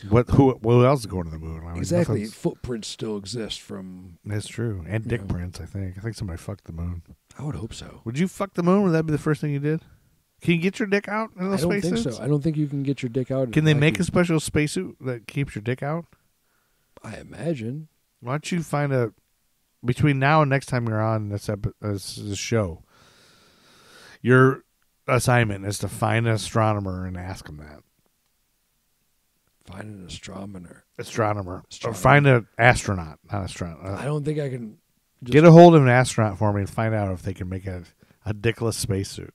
who else is going to the moon? I mean, exactly. Footprints still exist from. That's true. And dick prints, I think. I think somebody fucked the moon. I would hope so. Would you fuck the moon? Would that be the first thing you did? Can you get your dick out in those spacesuits? I don't think so. I don't think you can get your dick out. Can they make a special spacesuit that keeps your dick out? I imagine. Why don't you find between now and next time you're on this show, your assignment is to find an astronomer and ask him that. Find an astronomer. Or find an astronaut, not astronaut. I don't think I can. Get a hold of an astronaut for me and find out if they can make a dickless spacesuit.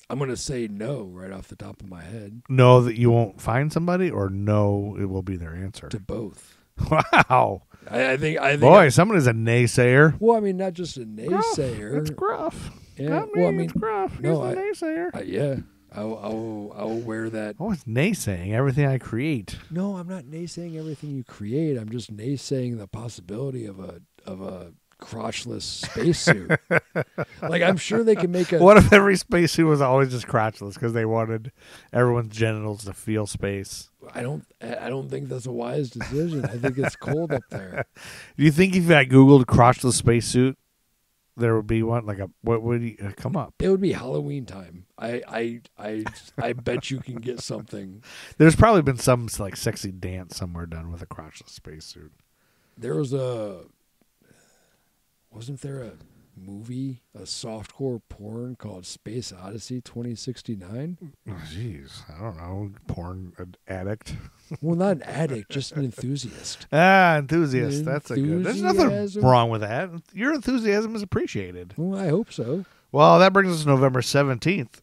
I'm going to say no right off the top of my head. No, that you won't find somebody, or no, it will be their answer? To both. Wow. I think. Boy, somebody's a naysayer. Well, I mean, not just a naysayer. It's Gruff. Yeah. It's Gruff. No, He's the naysayer. Yeah. I will wear that. Oh, it's naysaying everything I create. No, I'm not naysaying everything you create. I'm just naysaying the possibility of a crotchless spacesuit. Like, I'm sure they can make a. What if every spacesuit was always just crotchless because they wanted everyone's genitals to feel space? I don't think that's a wise decision. I think it's cold up there. Do you think if I Googled crotchless spacesuit, there would be one? Like what would come up? It would be Halloween time. I bet you can get something. There's probably been some like sexy dance somewhere done with a crotchless spacesuit. There was wasn't there a movie, a softcore porn called Space Odyssey 2069? Oh, jeez, I don't know. Porn addict. Well, not an addict, just an enthusiast. Enthusiast. That's a good. There's nothing wrong with that. Your enthusiasm is appreciated. Well, I hope so. Well, that brings us to November 17th,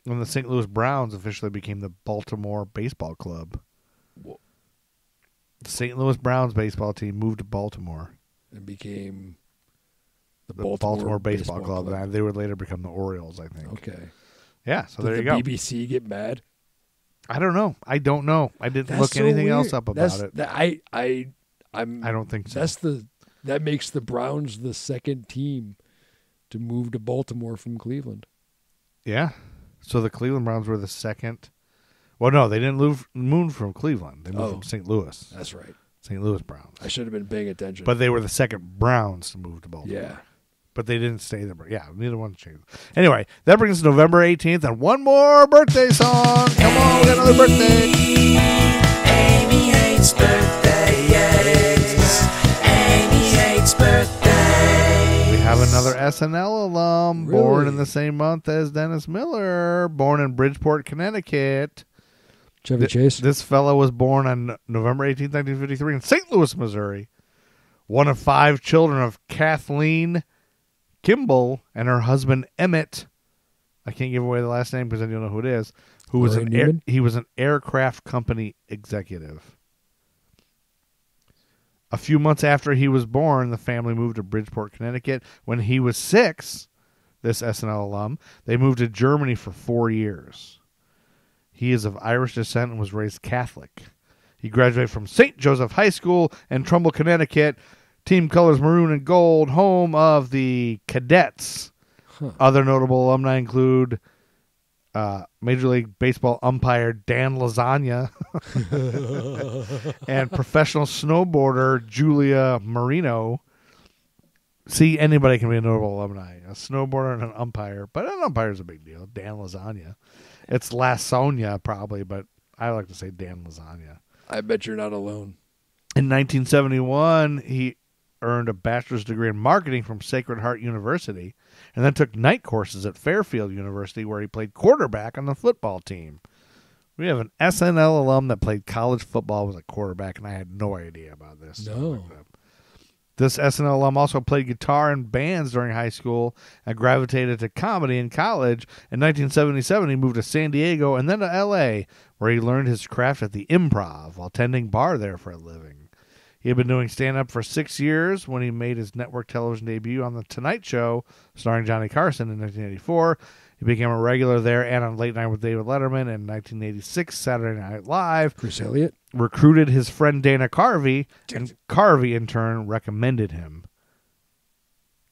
when the St. Louis Browns officially became the Baltimore Baseball Club. Well, the St. Louis Browns baseball team moved to Baltimore and became the Baltimore Baseball Club. And they would later become the Orioles, I think. Okay. Yeah, so there you go. Did the BBC get mad? I don't know. I didn't look anything else up about it. I don't think so. That makes the Browns the second team to move to Baltimore from Cleveland. Yeah. So the Cleveland Browns were the second Well, no, they didn't move from Cleveland. They moved from St. Louis. That's right. St. Louis Browns. I should have been paying attention. But they were the second Browns to move to Baltimore. Yeah. But they didn't stay there. Yeah, neither one changed. Anyway, that brings us to November 18th, and one more birthday song. Come on, we got another birthday. Amy hates birthdays. Amy hates birthdays. We have another SNL alum, born Really? in the same month as Dennis Miller, born in Bridgeport, Connecticut. Chevy Chase. This fellow was born on November 18th, 1953 in St. Louis, Missouri. One of 5 children of Kathleen Kimball and her husband Emmett. I can't give away the last name because then you'll know who it is. Who was he was an aircraft company executive. A few months after he was born, the family moved to Bridgeport, Connecticut. When he was 6, this SNL alum, they moved to Germany for 4 years. He is of Irish descent and was raised Catholic. He graduated from St. Joseph High School in Trumbull, Connecticut. Team colors maroon and gold, home of the Cadets. Other notable alumni include Major League Baseball umpire Dan Lasagna and professional snowboarder Julia Marino. See, anybody can be a notable alumni. A snowboarder and an umpire. But an umpire is a big deal. Dan Lasagna. It's Lasonia probably, but I like to say Dan Lasagna. I bet you're not alone. In 1971, he earned a bachelor's degree in marketing from Sacred Heart University and then took night courses at Fairfield University where he played quarterback on the football team. We have an SNL alum that played college football as a quarterback, and I had no idea about this. No. This SNL alum also played guitar in bands during high school and gravitated to comedy in college. In 1977, he moved to San Diego and then to L.A., where he learned his craft at the Improv while tending bar there for a living. He had been doing stand-up for 6 years when he made his network television debut on The Tonight Show, starring Johnny Carson in 1984. He became a regular there and on Late Night with David Letterman in 1986, Saturday Night Live. Chris Elliott Recruited his friend Dana Carvey, and Carvey, in turn, recommended him.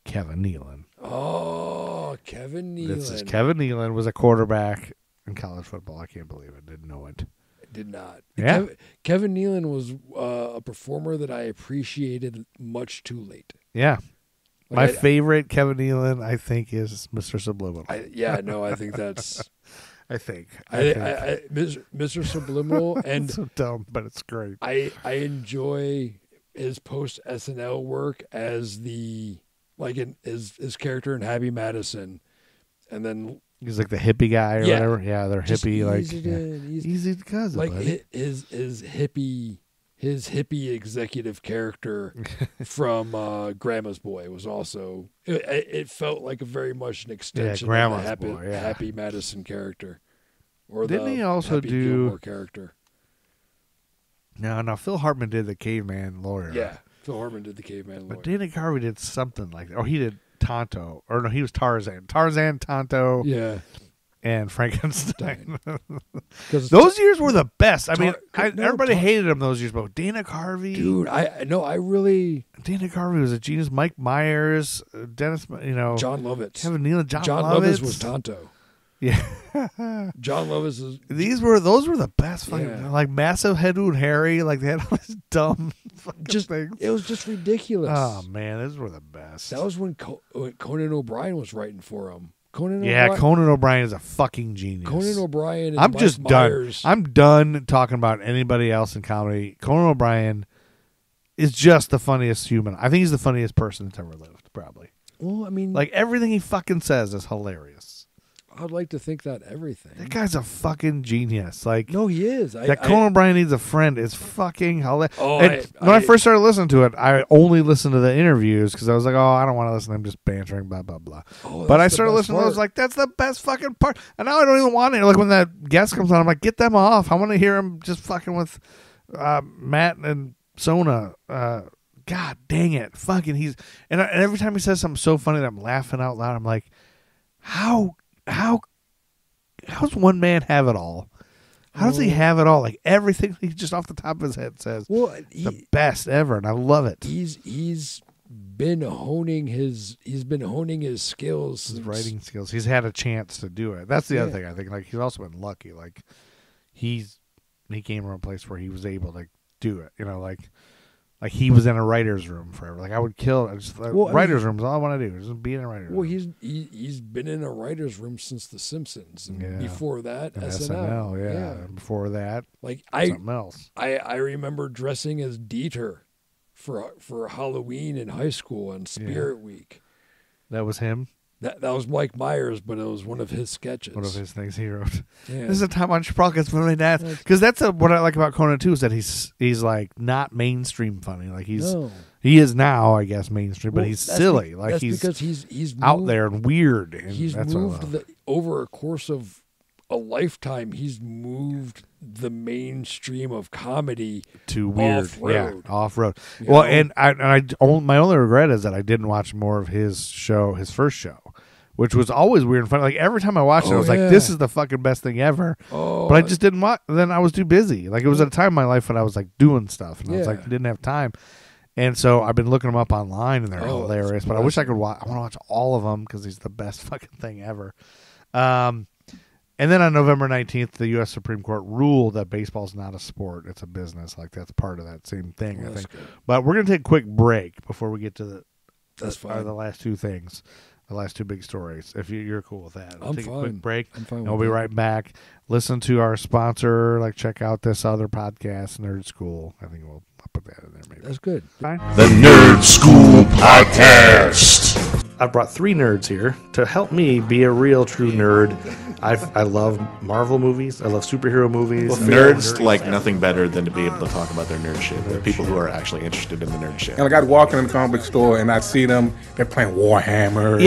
Kevin Nealon. Oh, Kevin Nealon. This is Kevin Nealon was a quarterback in college football. I can't believe it. Didn't know it. Did not. Yeah. Kevin Nealon was a performer that I appreciated much too late. Yeah. Like My favorite Kevin Nealon, I think, is Mr. Subliminal. I think that's. I think. Mr. Subliminal, and It's so dumb, but it's great. I enjoy his post SNL work as his character in Happy Madison, and then He's like the hippie guy or whatever. Yeah, they're just hippie, easy easy cousin. like Buddy. his hippie executive character from Grandma's Boy was also it felt like a very much an extension Grandma's of the Boy, yeah. Happy Madison character, or Didn't the he also Happy do Gilmore character? No, Phil Hartman did the caveman lawyer. Yeah, Phil Hartman did the caveman lawyer. But Dana Carvey did something like that. Or he did Tonto. Or no, he was Tarzan. Tarzan, Tonto, Yeah, and Frankenstein. because Those years were the best. I mean, everybody hated him those years, but Dana Carvey. dude, I really Dana Carvey was a genius. Mike Myers, Dennis, John Lovitz. Kevin Nealon, John Lovitz Lovitz was Tonto. Yeah. John Lovitz is Those were the best fucking, Yeah. like Massive Head and Harry, like they had all these dumb fucking just things. it was just ridiculous. Oh man, those were the best. That was when Conan O'Brien was writing for him. Conan O'Brien is a fucking genius. Conan O'Brien and I'm Mike just Myers. done. I'm done talking about anybody else in comedy. Conan O'Brien is just the funniest human. I think he's the funniest person that's ever lived, probably. Well, I mean, Like everything he fucking says is hilarious. I'd like to think that everything. That guy's a fucking genius. Like No, he is. Conan O'Brien Needs a Friend is fucking hilarious. Oh, When I first started listening to it, I only listened to the interviews because I was like, oh, I don't want to listen to them just bantering, blah, blah, blah. Oh, But I that's the started best listening to those, part. like, that's the best fucking part. And now I don't even want it. Like, when that guest comes on, I'm like, get them off. I want to hear him just fucking with Matt and Sona. God dang it. Fucking he's... And every time he says something so funny that I'm laughing out loud, I'm like, how does one man have it all? How does he have it all? Like everything he just off the top of his head says. Well, The best ever, and I love it. he's been honing his skills. His writing skills. He's had a chance to do it. That's the other thing I think. Like he's also been lucky. Like he came from a place where he was able to do it. Like he was in a writer's room forever. Like I would kill. Writer's room is all I want to do. Just be in a writer's room. Well, he's been in a writer's room since The Simpsons, and before that, and SNL. Yeah. Before that, like something else. I remember dressing as Dieter for Halloween in high school and Spirit Week. That was him. That was Mike Myers, but it was one of his sketches. One of his things he wrote. Yeah. This is a time on Sprockets for my dad. Because that's what I like about Conan too, is that he's like not mainstream funny. Like he is now, I guess, mainstream, but he's silly. Like he's because he's out moved, there and weird. And he's moved over a course of a lifetime. He's moved the mainstream of comedy to weird, off road. You Well, know? my only regret is that I didn't watch more of his first show, which was always weird and funny. Like every time I watched it, I was like, "This is the fucking best thing ever." But I just didn't watch. Then I was too busy. Like it was at a time in my life when I was like doing stuff, and I was like, didn't have time. And so I've been looking them up online, and they're hilarious. But I wish I could watch. I want to watch all of them because he's the best fucking thing ever. And then on November 19th, the U.S. Supreme Court ruled that baseball's not a sport; it's a business. Like that's part of that same thing, I think. Good. But we're gonna take a quick break before we get to the last two things. The last two big stories. If you're cool with that, we'll take a quick break. I'm fine. And we'll be right back. Listen to our sponsor. Like check out this other podcast, Nerd School. I think I'll put that in there. Maybe that's good. Fine. The Nerd School Podcast. I've brought three nerds here to help me be a real, true nerd. I love Marvel movies. I love superhero movies. Well, nerds like nothing better than to be able to talk about their nerd shit. The people who are actually interested in the nerd shit. And like I'd walk in the comic book store and I'd see them. They're playing Warhammer.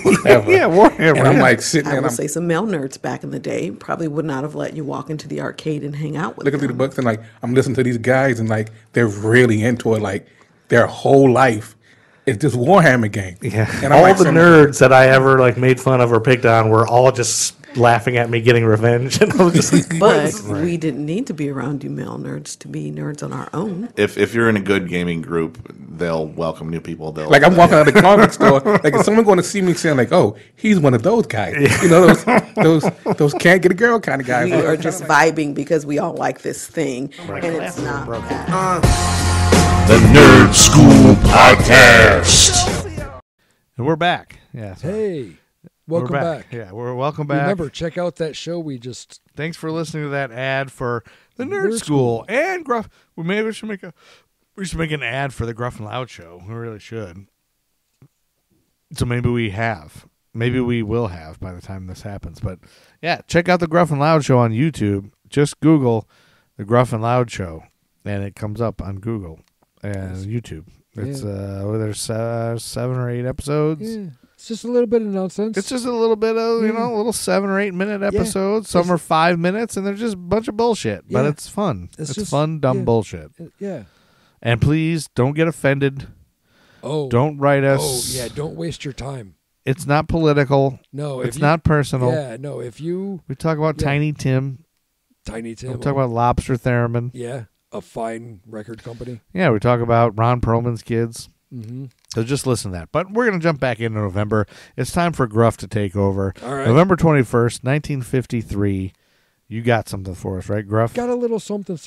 Whatever. Warhammer. And I'm like sitting there. I will say some male nerds back in the day probably would not have let you walk into the arcade and hang out with looking them. through the books and like I'm listening to these guys and like they're really into it. Like their whole life is this Warhammer game. Yeah. And all the nerds that I ever like made fun of or picked on were all just laughing at me getting revenge. And I was just like, but we didn't need to be around you male nerds to be nerds on our own. If you're in a good gaming group, they'll welcome new people. Like I'm walking out of the comic store, like if someone going to see me saying like, "Oh, he's one of those guys," you know, those can't get a girl kind of guys. We are just vibing because we all like this thing, and it's not that. The Nerd School Podcast. And we're back. Yeah. Hey. Welcome back. Yeah, we're welcome back. Remember, check out that show we just... Thanks for listening to that ad for the Nerd School and Gruff. Well, maybe we should make an ad for the Gruff and Loud Show. We really should. So maybe we will have by the time this happens. But yeah, check out the Gruff and Loud Show on YouTube. Just Google the Gruff and Loud Show, and it comes up on Google and YouTube. It's there's 7 or 8 episodes. Yeah. It's just a little bit of nonsense. It's just a little bit of, little 7 or 8 minute episodes. Some are 5 minutes, and they're just a bunch of bullshit. But it's fun. It's just fun, dumb bullshit. Yeah. And please don't get offended. Oh. Don't write us. Oh, yeah. Don't waste your time. It's not political. No. It's not personal. Yeah, no. We talk about Tiny Tim. We talk about Lobster Theremin. Yeah. A fine record company. Yeah, we talk about Ron Perlman's kids. Mm-hmm. So just listen to that. But we're going to jump back into November. It's time for Gruff to take over. All right. November 21st, 1953. You got something for us, right, Gruff? Got a little something. A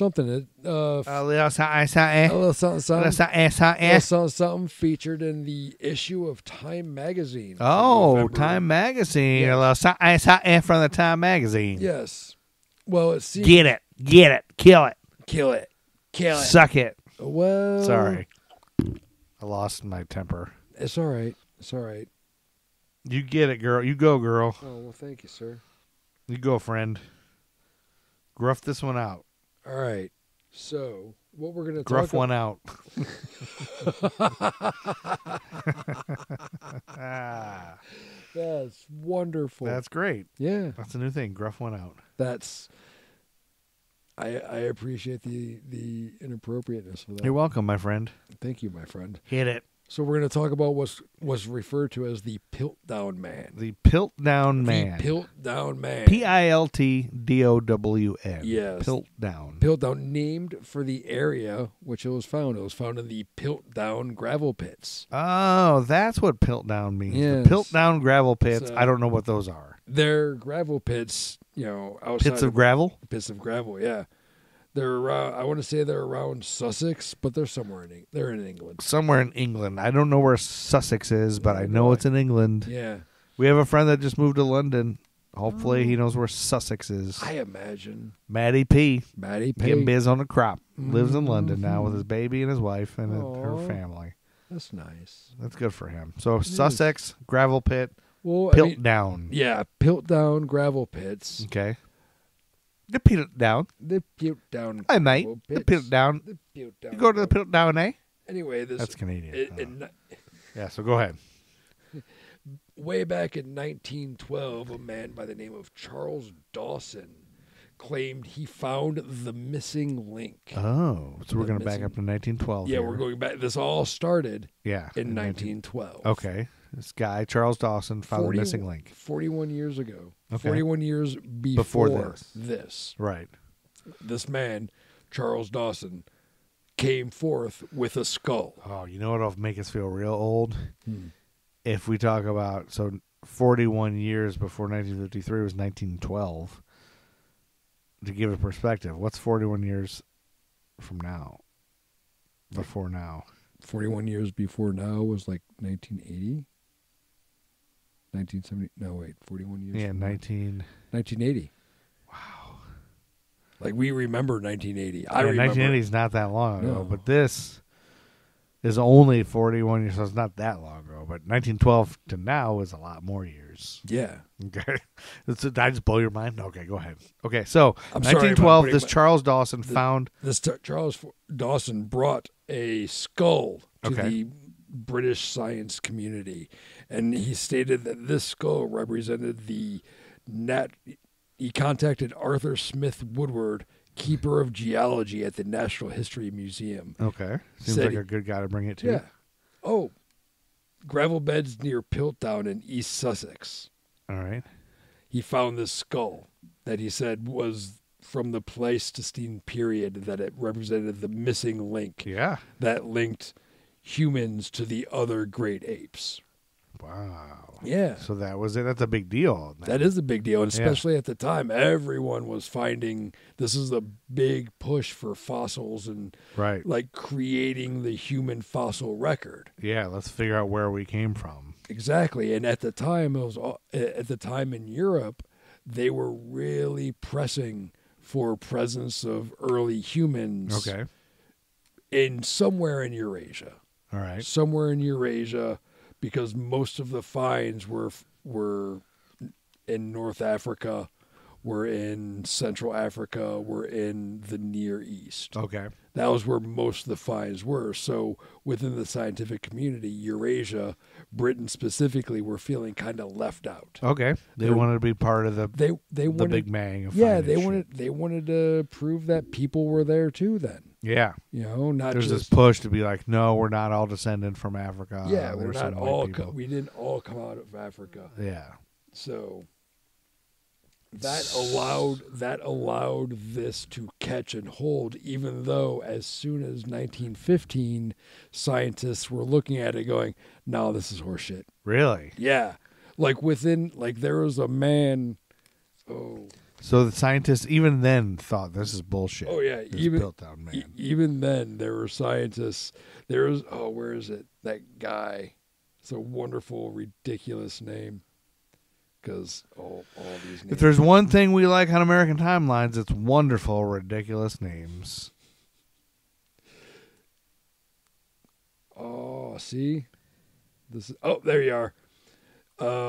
little something featured in the issue of Time magazine. Oh, Time magazine. Yes. A little something from the Time magazine. Yes. Well, it seems... Get it. Kill it. Kill it. Suck it. Well... Sorry. I lost my temper. It's all right. You get it, girl. You go, girl. Oh, well, thank you, sir. You go, friend. Gruff this one out. All right. So, what we're going to Gruff one out. That's wonderful. That's great. Yeah. That's a new thing. Gruff one out. That's... I appreciate the inappropriateness of that. You're welcome, my friend. Thank you, my friend. Hit it. So we're going to talk about what's referred to as the Piltdown Man. The Piltdown Man. The Piltdown Man. Piltdown. Yes. Piltdown. Piltdown, named for the area which it was found. It was found in the Piltdown gravel pits. Oh, that's what Piltdown means. Yes. The Piltdown gravel pits. So, I don't know what those are. They're gravel pits, outside. Pits of gravel? Pits of gravel, yeah. They're around, I want to say they're around Sussex, but they're they're in England. Somewhere in England. I don't know where Sussex is, but I know it's in England. Yeah. We have a friend that just moved to London. Hopefully he knows where Sussex is. I imagine. Matty P. Getting biz on the crop. Lives in London now with his baby and his wife and her family. That's nice. That's good for him. So Sussex, gravel pit, well, Piltdown. Yeah, Piltdown gravel pits. Okay. The Piltdown. The Piltdown. Hi, mate. The Piltdown. The Piltdown. You go to the Piltdown, eh? Anyway, That's Canadian. Yeah, so go ahead. Way back in 1912, a man by the name of Charles Dawson claimed he found the missing link. Oh, so we're going to back up to 1912. Yeah, here. we're going back. This all started in 1912. Okay. This guy, Charles Dawson, found the missing link. 41 years ago. Okay. 41 years before this. Right. This man, Charles Dawson, came forth with a skull. Oh, you know what'll make us feel real old? If we talk about, 41 years before 1953 was 1912. To give it perspective, what's 41 years from now? Before now. 41 years before now was like 1980? 1970? No, wait, 41 years. Yeah, 1980. Wow. Like we remember 1980. I remember. 1980 is not that long ago, but this is only 41 years, so it's not that long ago. But 1912 to now is a lot more years. Yeah. Okay. Did I just blow your mind? Okay, go ahead. Okay, so I'm 1912, this Charles Dawson found... Charles Dawson brought a skull to Okay. the British science community, and he stated that this skull represented the He contacted Arthur Smith Woodward, keeper of geology at the National History Museum. Okay. Seems like a good guy to bring it to. Yeah. Oh, gravel beds near Piltdown in East Sussex. All right. He found this skull that he said was from the Pleistocene period, that it represented the missing link. Yeah. That linked humans to the other great apes. Wow. Yeah. So that was it. That's a big deal. That is a big deal. And especially at the time, everyone was finding this is a big push for fossils and like creating the human fossil record. Yeah. Let's figure out where we came from. Exactly. And at the time, in Europe, they were really pressing for presence of early humans. Okay. Somewhere in Eurasia. All right. Somewhere in Eurasia, because most of the finds were in North Africa, were in Central Africa, were in the Near East. Okay. That was where most of the finds were. So within the scientific community, Eurasia, Britain specifically, were feeling kind of left out. Okay. They wanted to be part of the wanted, Big Bang. Of they wanted to prove that people were there too then. Yeah. Not There's just this push to be like, no, we're not all descended from Africa. Yeah, we're not all. We didn't all come out of Africa. Yeah. So that allowed this to catch and hold, even though as soon as 1915, scientists were looking at it going, no, this is horseshit. Really? Yeah. There was a man. Oh. So the scientists even then thought this is bullshit. Oh yeah, Piltdown Man. Even then there were scientists. There was where is it? That guy. It's a wonderful, ridiculous name. Because all these names. If there's one thing we like on American Timelines, it's wonderful, ridiculous names. Oh, see, this is. Oh, there you are.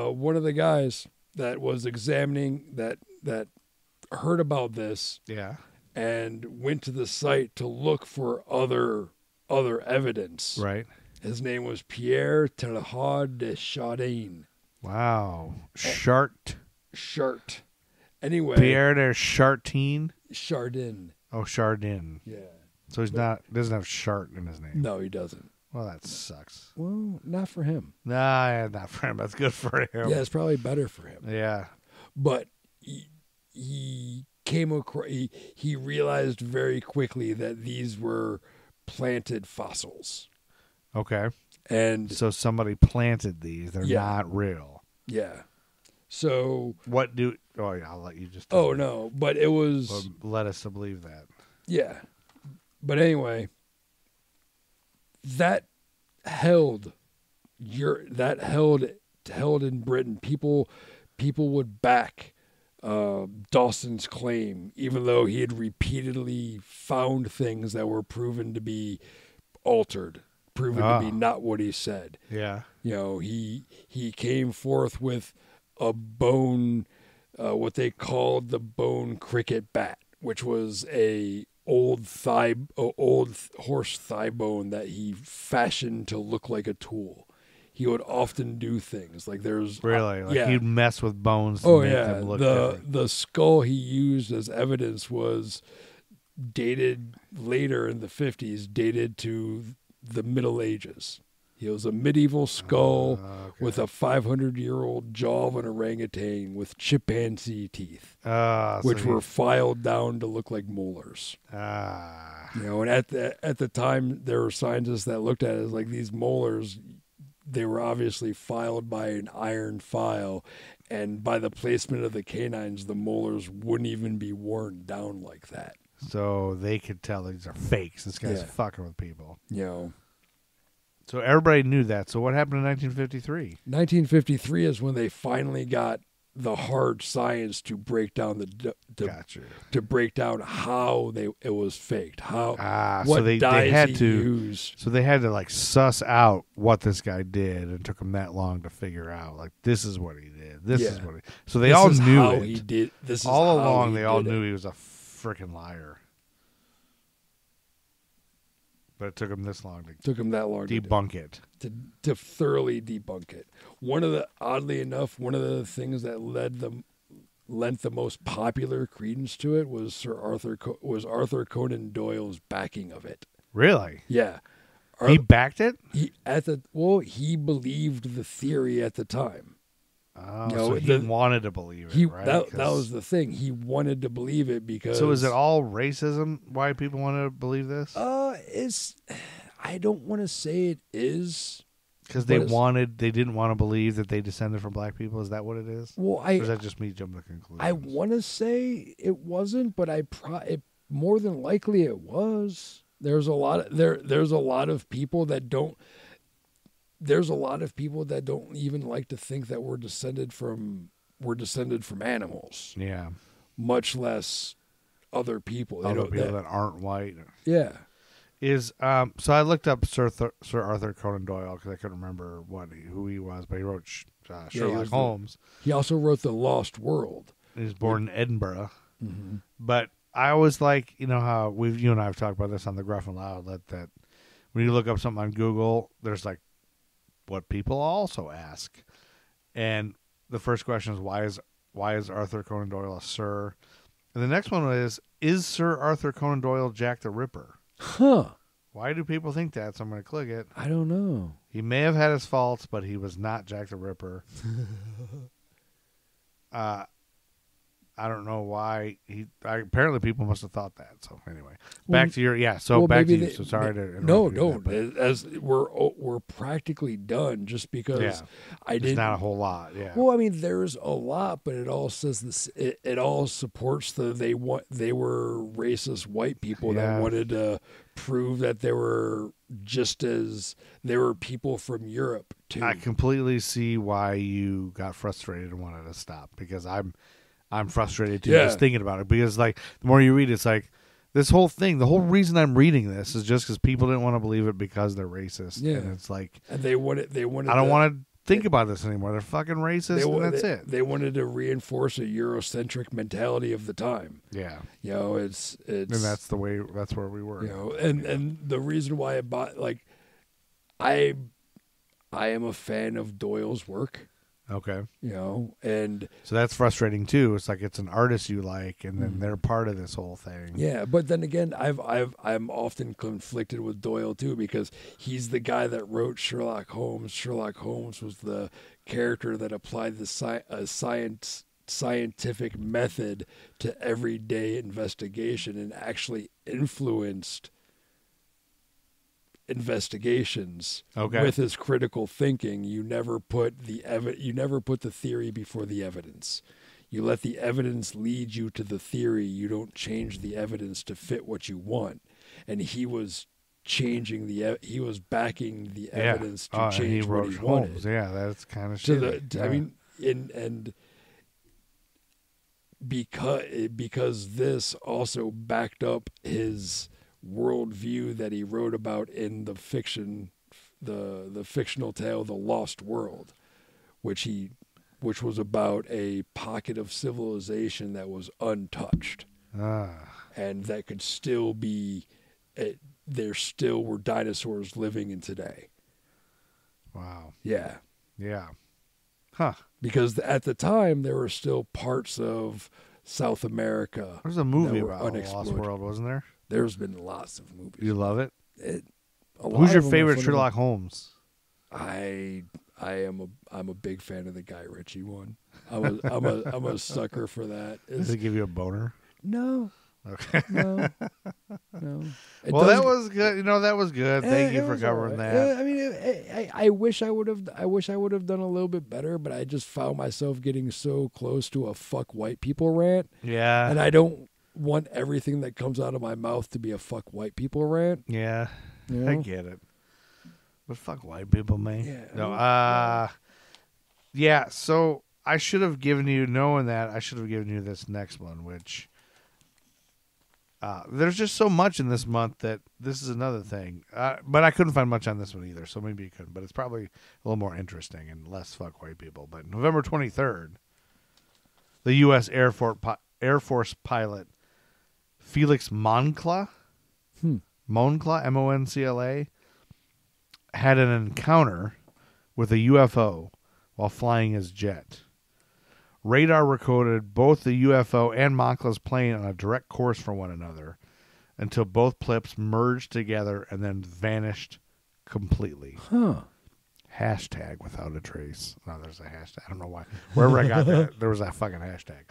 One of the guys that was examining that heard about this. Yeah. And went to the site to look for other evidence. Right. His name was Pierre Teilhard de Chardin. Wow. Chart. Anyway. Pierre de Chardin. Chardin. Oh, Chardin. Yeah. So doesn't have Chart in his name. No, he doesn't. Well, that sucks. Well, not for him. Nah, not for him. That's good for him. Yeah, it's probably better for him. Yeah. But he came across. He realized very quickly that these were planted fossils. Okay. And so somebody planted these. They're not real. Yeah. So what do? Oh yeah, I'll let you just. Oh no, but it was. Well, led us to believe that. Yeah, but anyway, that held in Britain. People would back Dawson's claim, even though he had repeatedly found things that were proven to be altered, proven to be not what he said. Yeah. You know, he came forth with a bone, what they called the bone cricket bat, which was a old horse thigh bone that he fashioned to look like a tool. He would often do things like there's really he'd mess with bones. To make them look the skull he used as evidence was dated later in the 50s, dated to the Middle Ages. It was a medieval skull with a 500-year-old jaw of an orangutan with chimpanzee teeth, which were filed down to look like molars. You know, and at the time, there were scientists that looked at it as like these molars. They were obviously filed by an iron file, and by the placement of the canines, the molars wouldn't even be worn down like that. So they could tell these are fakes. This guy's fucking with people. You know. So everybody knew that. So what happened in 1953? 1953 is when they finally got the hard science to break down to break down how it was faked. What so they had to use. So they had to like suss out what this guy did, and it took them that long to figure out like this is what he did. This is what he. So they all knew it. He did. This is all how along. He They all did knew it. he was a freaking liar. But it took him this long to debunk it. To thoroughly debunk it. Oddly enough, one of the things that lent the most popular credence to it was Arthur Conan Doyle's backing of it. Really? Yeah. He backed it? He believed the theory at the time. Oh, so he wanted to believe it, right? That was the thing. He wanted to believe it because... So is it all racism, why people want to believe this? I don't want to say it is. Because they didn't want to believe that they descended from black people? Is that what it is? Well, or is that just me jumping to conclusions? I want to say it wasn't, but more than likely it was. There's a lot of people that don't... There's a lot of people that don't even like to think that we're descended from animals. Yeah. Much less other people. Other people that aren't white. Yeah. So I looked up Sir Arthur Conan Doyle because I couldn't remember who he was, but he wrote Sherlock Holmes. He also wrote The Lost World. He was born in Edinburgh. Mm-hmm. But I always like, you know how you and I have talked about this on the Gruff and Loud, that when you look up something on Google, there's like what people also ask. And the first question is why is Arthur Conan Doyle a Sir? And the next one is Sir Arthur Conan Doyle Jack the Ripper? Huh. Why do people think that? So I'm going to click it. I don't know. He may have had his faults, but he was not Jack the Ripper. I don't know why apparently people must have thought that. So anyway, back to your back to you. So sorry to interrupt. No. As we're practically done, just because there's not a whole lot. Yeah. Well, I mean, there's a lot, but it all says this. It all supports they were racist white people that wanted to prove that they were people from Europe too. I completely see why you got frustrated and wanted to stop, because I'm frustrated too just thinking about it, because like the more you read, it's like this whole thing. The whole reason I'm reading this is just because people didn't want to believe it because they're racist. Yeah, and it's like and they wanted. I don't want to think about this anymore. They're fucking racist, and that's it. They wanted to reinforce a Eurocentric mentality of the time. Yeah, you know, it's and that's where we were. You know, and the reason why I am a fan of Doyle's work. Okay. You know, and so that's frustrating too. It's like it's an artist you like, and then they're part of this whole thing. Yeah, but then again, I'm often conflicted with Doyle too, because he's the guy that wrote Sherlock Holmes. Sherlock Holmes was the character that applied the scientific method to everyday investigation and actually influenced investigations with his critical thinking. You never put the theory before the evidence. You let the evidence lead you to the theory. You don't change the evidence to fit what you want. And he was changing he was backing the evidence to change what he wanted. Yeah, that's kind of shitty. I mean, and because this also backed up his worldview that he wrote about in the fictional tale The Lost World, which was about a pocket of civilization that was untouched, and that could still be there still were dinosaurs living in today. Wow. Yeah. Huh. Because at the time there were still parts of South America. There's a movie about The Lost World, wasn't there? There's been lots of movies. You love it? Who's your favorite Sherlock Holmes? I'm a big fan of the Guy Ritchie one. I'm a sucker for that. Does it give you a boner? No. Okay. No. Well, that was good. That was good. Thank you for covering that. I mean, I wish I would have done a little bit better, but I just found myself getting so close to a fuck white people rant. Yeah. And I don't want everything that comes out of my mouth to be a fuck white people rant. Yeah. You know? I get it. But fuck white people, man. Yeah. No. Yeah. So I should have given you, knowing that, I should have given you this next one, which. There's just so much in this month that this is another thing. But I couldn't find much on this one either, so maybe you couldn't. But it's probably a little more interesting and less fuck white people. But November 23rd, the U.S. Air Force pilot Felix Moncla, Moncla, had an encounter with a UFO while flying his jet. Radar recorded both the UFO and Moncla's plane on a direct course for one another until both blips merged together and then vanished completely. Hashtag without a trace. No, there's a hashtag. I don't know why. Wherever I got that, there was that fucking hashtag.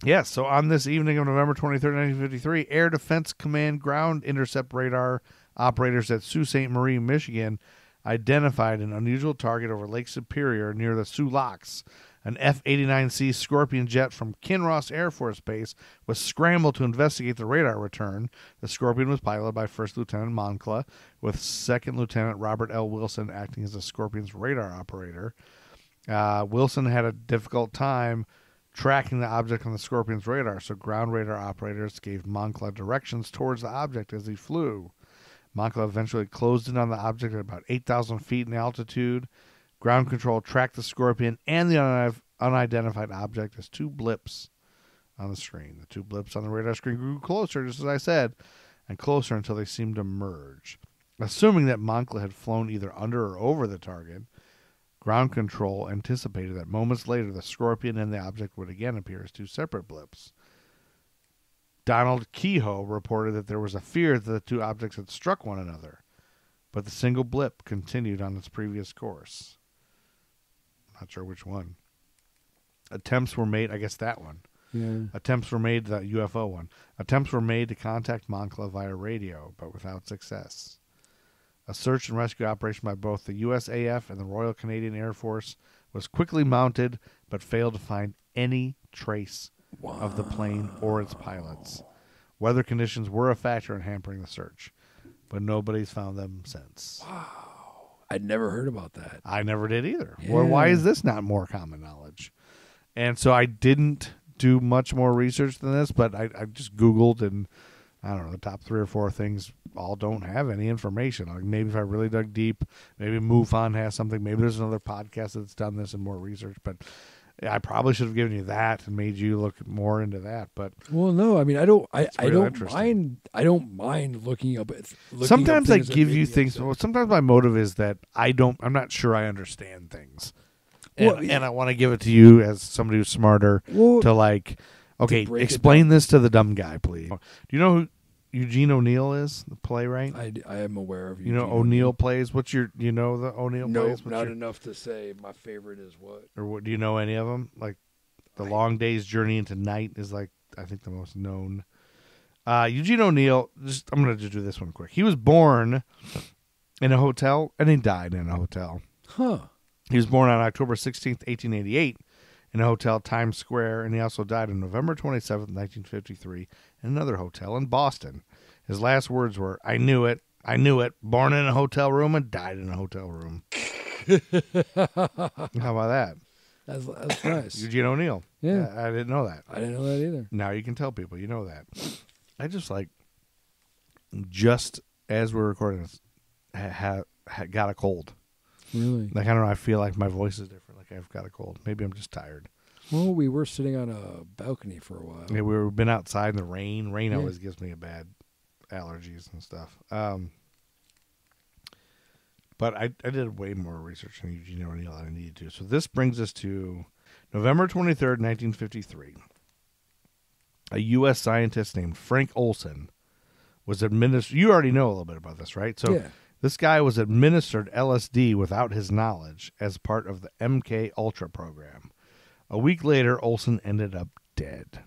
Yeah, so on this evening of November 23rd, 1953, Air Defense Command ground intercept radar operators at Sault Ste. Marie, Michigan, identified an unusual target over Lake Superior near the Sioux Locks. An F-89C Scorpion jet from Kinross Air Force Base was scrambled to investigate the radar return. The Scorpion was piloted by First Lieutenant Moncla, with Second Lieutenant Robert L. Wilson acting as the Scorpion's radar operator. Wilson had a difficult time tracking the object on the Scorpion's radar, so ground radar operators gave Moncla directions towards the object as he flew. Moncla eventually closed in on the object at about 8,000 feet in altitude. Ground control tracked the Scorpion and the unidentified object as two blips on the screen. The two blips on the radar screen grew closer, just as I said, and closer until they seemed to merge. Assuming that Moncla had flown either under or over the target, ground control anticipated that moments later the Scorpion and the object would again appear as two separate blips. Donald Kehoe reported that there was a fear that the two objects had struck one another, but the single blip continued on its previous course. Not sure which one. Attempts were made, I guess that one. Yeah. Attempts were made, the UFO one. Attempts were made to contact Moncla via radio, but without success. A search and rescue operation by both the USAF and the Royal Canadian Air Force was quickly mounted, but failed to find any trace of the plane or its pilots. Weather conditions were a factor in hampering the search, but nobody's found them since. Wow. I'd never heard about that. I never did either. Yeah. Well, why is this not more common knowledge? And so I didn't do much more research than this, but I just Googled, and I don't know, the top 3 or 4 things all don't have any information. Like maybe if I really dug deep, maybe MUFON has something. Maybe there's another podcast that's done this and more research, but I probably should have given you that and made you look more into that. But well, no, I mean, I don't interesting. I don't mind looking up. Sometimes I things that give make you me things. upset. Well, sometimes my motive is that I'm not sure I understand things, and I want to give it to you as somebody who's smarter to like. Okay, explain this to the dumb guy, please. Do you know who Eugene O'Neill is, the playwright? I am aware of. You know O'Neill plays. What's your? You know the O'Neill plays? Nope, not enough to say my favorite is what. Or what? Do you know any of them? Like, The Long Day's Journey into Night is like I think the most known. Eugene O'Neill. I'm gonna just do this one quick. He was born in a hotel and he died in a hotel. Huh. He was born on October 16th, 1888. In a hotel, Times Square, and he also died on November 27th, 1953, in another hotel in Boston. His last words were, I knew it, born in a hotel room and died in a hotel room. How about that? That's nice. Eugene O'Neill. Yeah. I didn't know that. I didn't know that either. Now you can tell people you know that. I just just as we're recording this, got a cold. Really? Like, I don't know, I feel like my voice is different. Like I've got a cold. Maybe I'm just tired. Well, we were sitting on a balcony for a while. Yeah, we've been outside in the rain. Rain always gives me a bad allergies and stuff. But I did way more research on Eugene O'Neill than I needed to. So this brings us to November 23rd, 1953. A U.S. scientist named Frank Olson was administered. You already know a little bit about this, right? So this guy was administered LSD without his knowledge as part of the MK Ultra program. A week later, Olson ended up dead.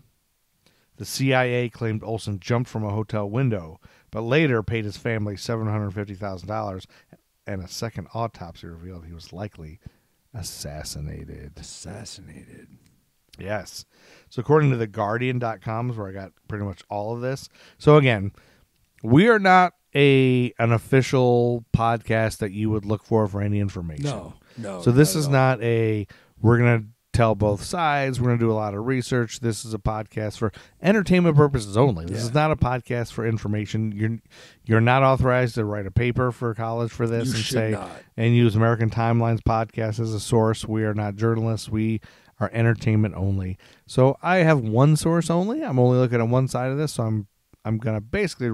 The CIA claimed Olson jumped from a hotel window, but later paid his family $750,000, and a second autopsy revealed he was likely assassinated. Assassinated. Yes. So according to theguardian.com is where I got pretty much all of this. So again, we are not an official podcast that you would look for any information. No. So this is not we're going to tell both sides. We're going to do a lot of research. This is a podcast for entertainment purposes only. This is not a podcast for information. You're not authorized to write a paper for college for this and use American Timeline's podcast as a source. We are not journalists. We are entertainment only. So I have one source only. I'm only looking at one side of this. So I'm going to basically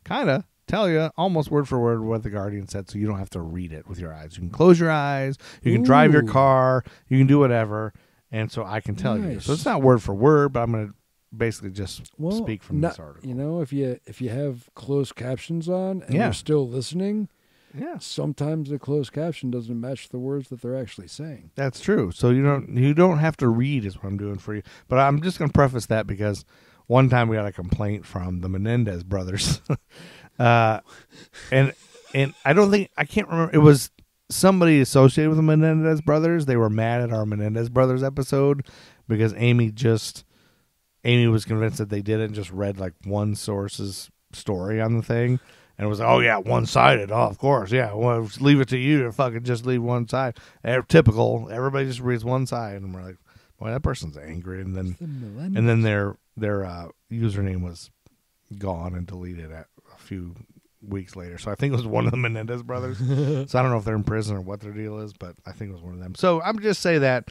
kind of tell you almost word for word what the Guardian said, so you don't have to read it with your eyes. You can close your eyes. You can drive your car. You can do whatever. And so I can tell you. So it's not word for word, but I'm going to basically just speak from this article. You know, if you have closed captions on and you're still listening, sometimes the closed caption doesn't match the words that they're actually saying. That's true. So you don't have to read is what I'm doing for you. But I'm just going to preface that because one time we got a complaint from the Menendez brothers. And I can't remember. It was somebody associated with the Menendez brothers. They were mad at our Menendez brothers episode because Amy was convinced that they did it and just read like one source's story on the thing. And it was like, oh yeah, one-sided. Oh, of course. Yeah. Well, leave it to you to fucking just leave one side. Typical. Everybody just reads one side. And we're like, boy, that person's angry. And then their username was gone and deleted at a few weeks later. So I think it was one of the Menendez brothers. So I don't know if they're in prison or what their deal is, but I think it was one of them. So I'm just say that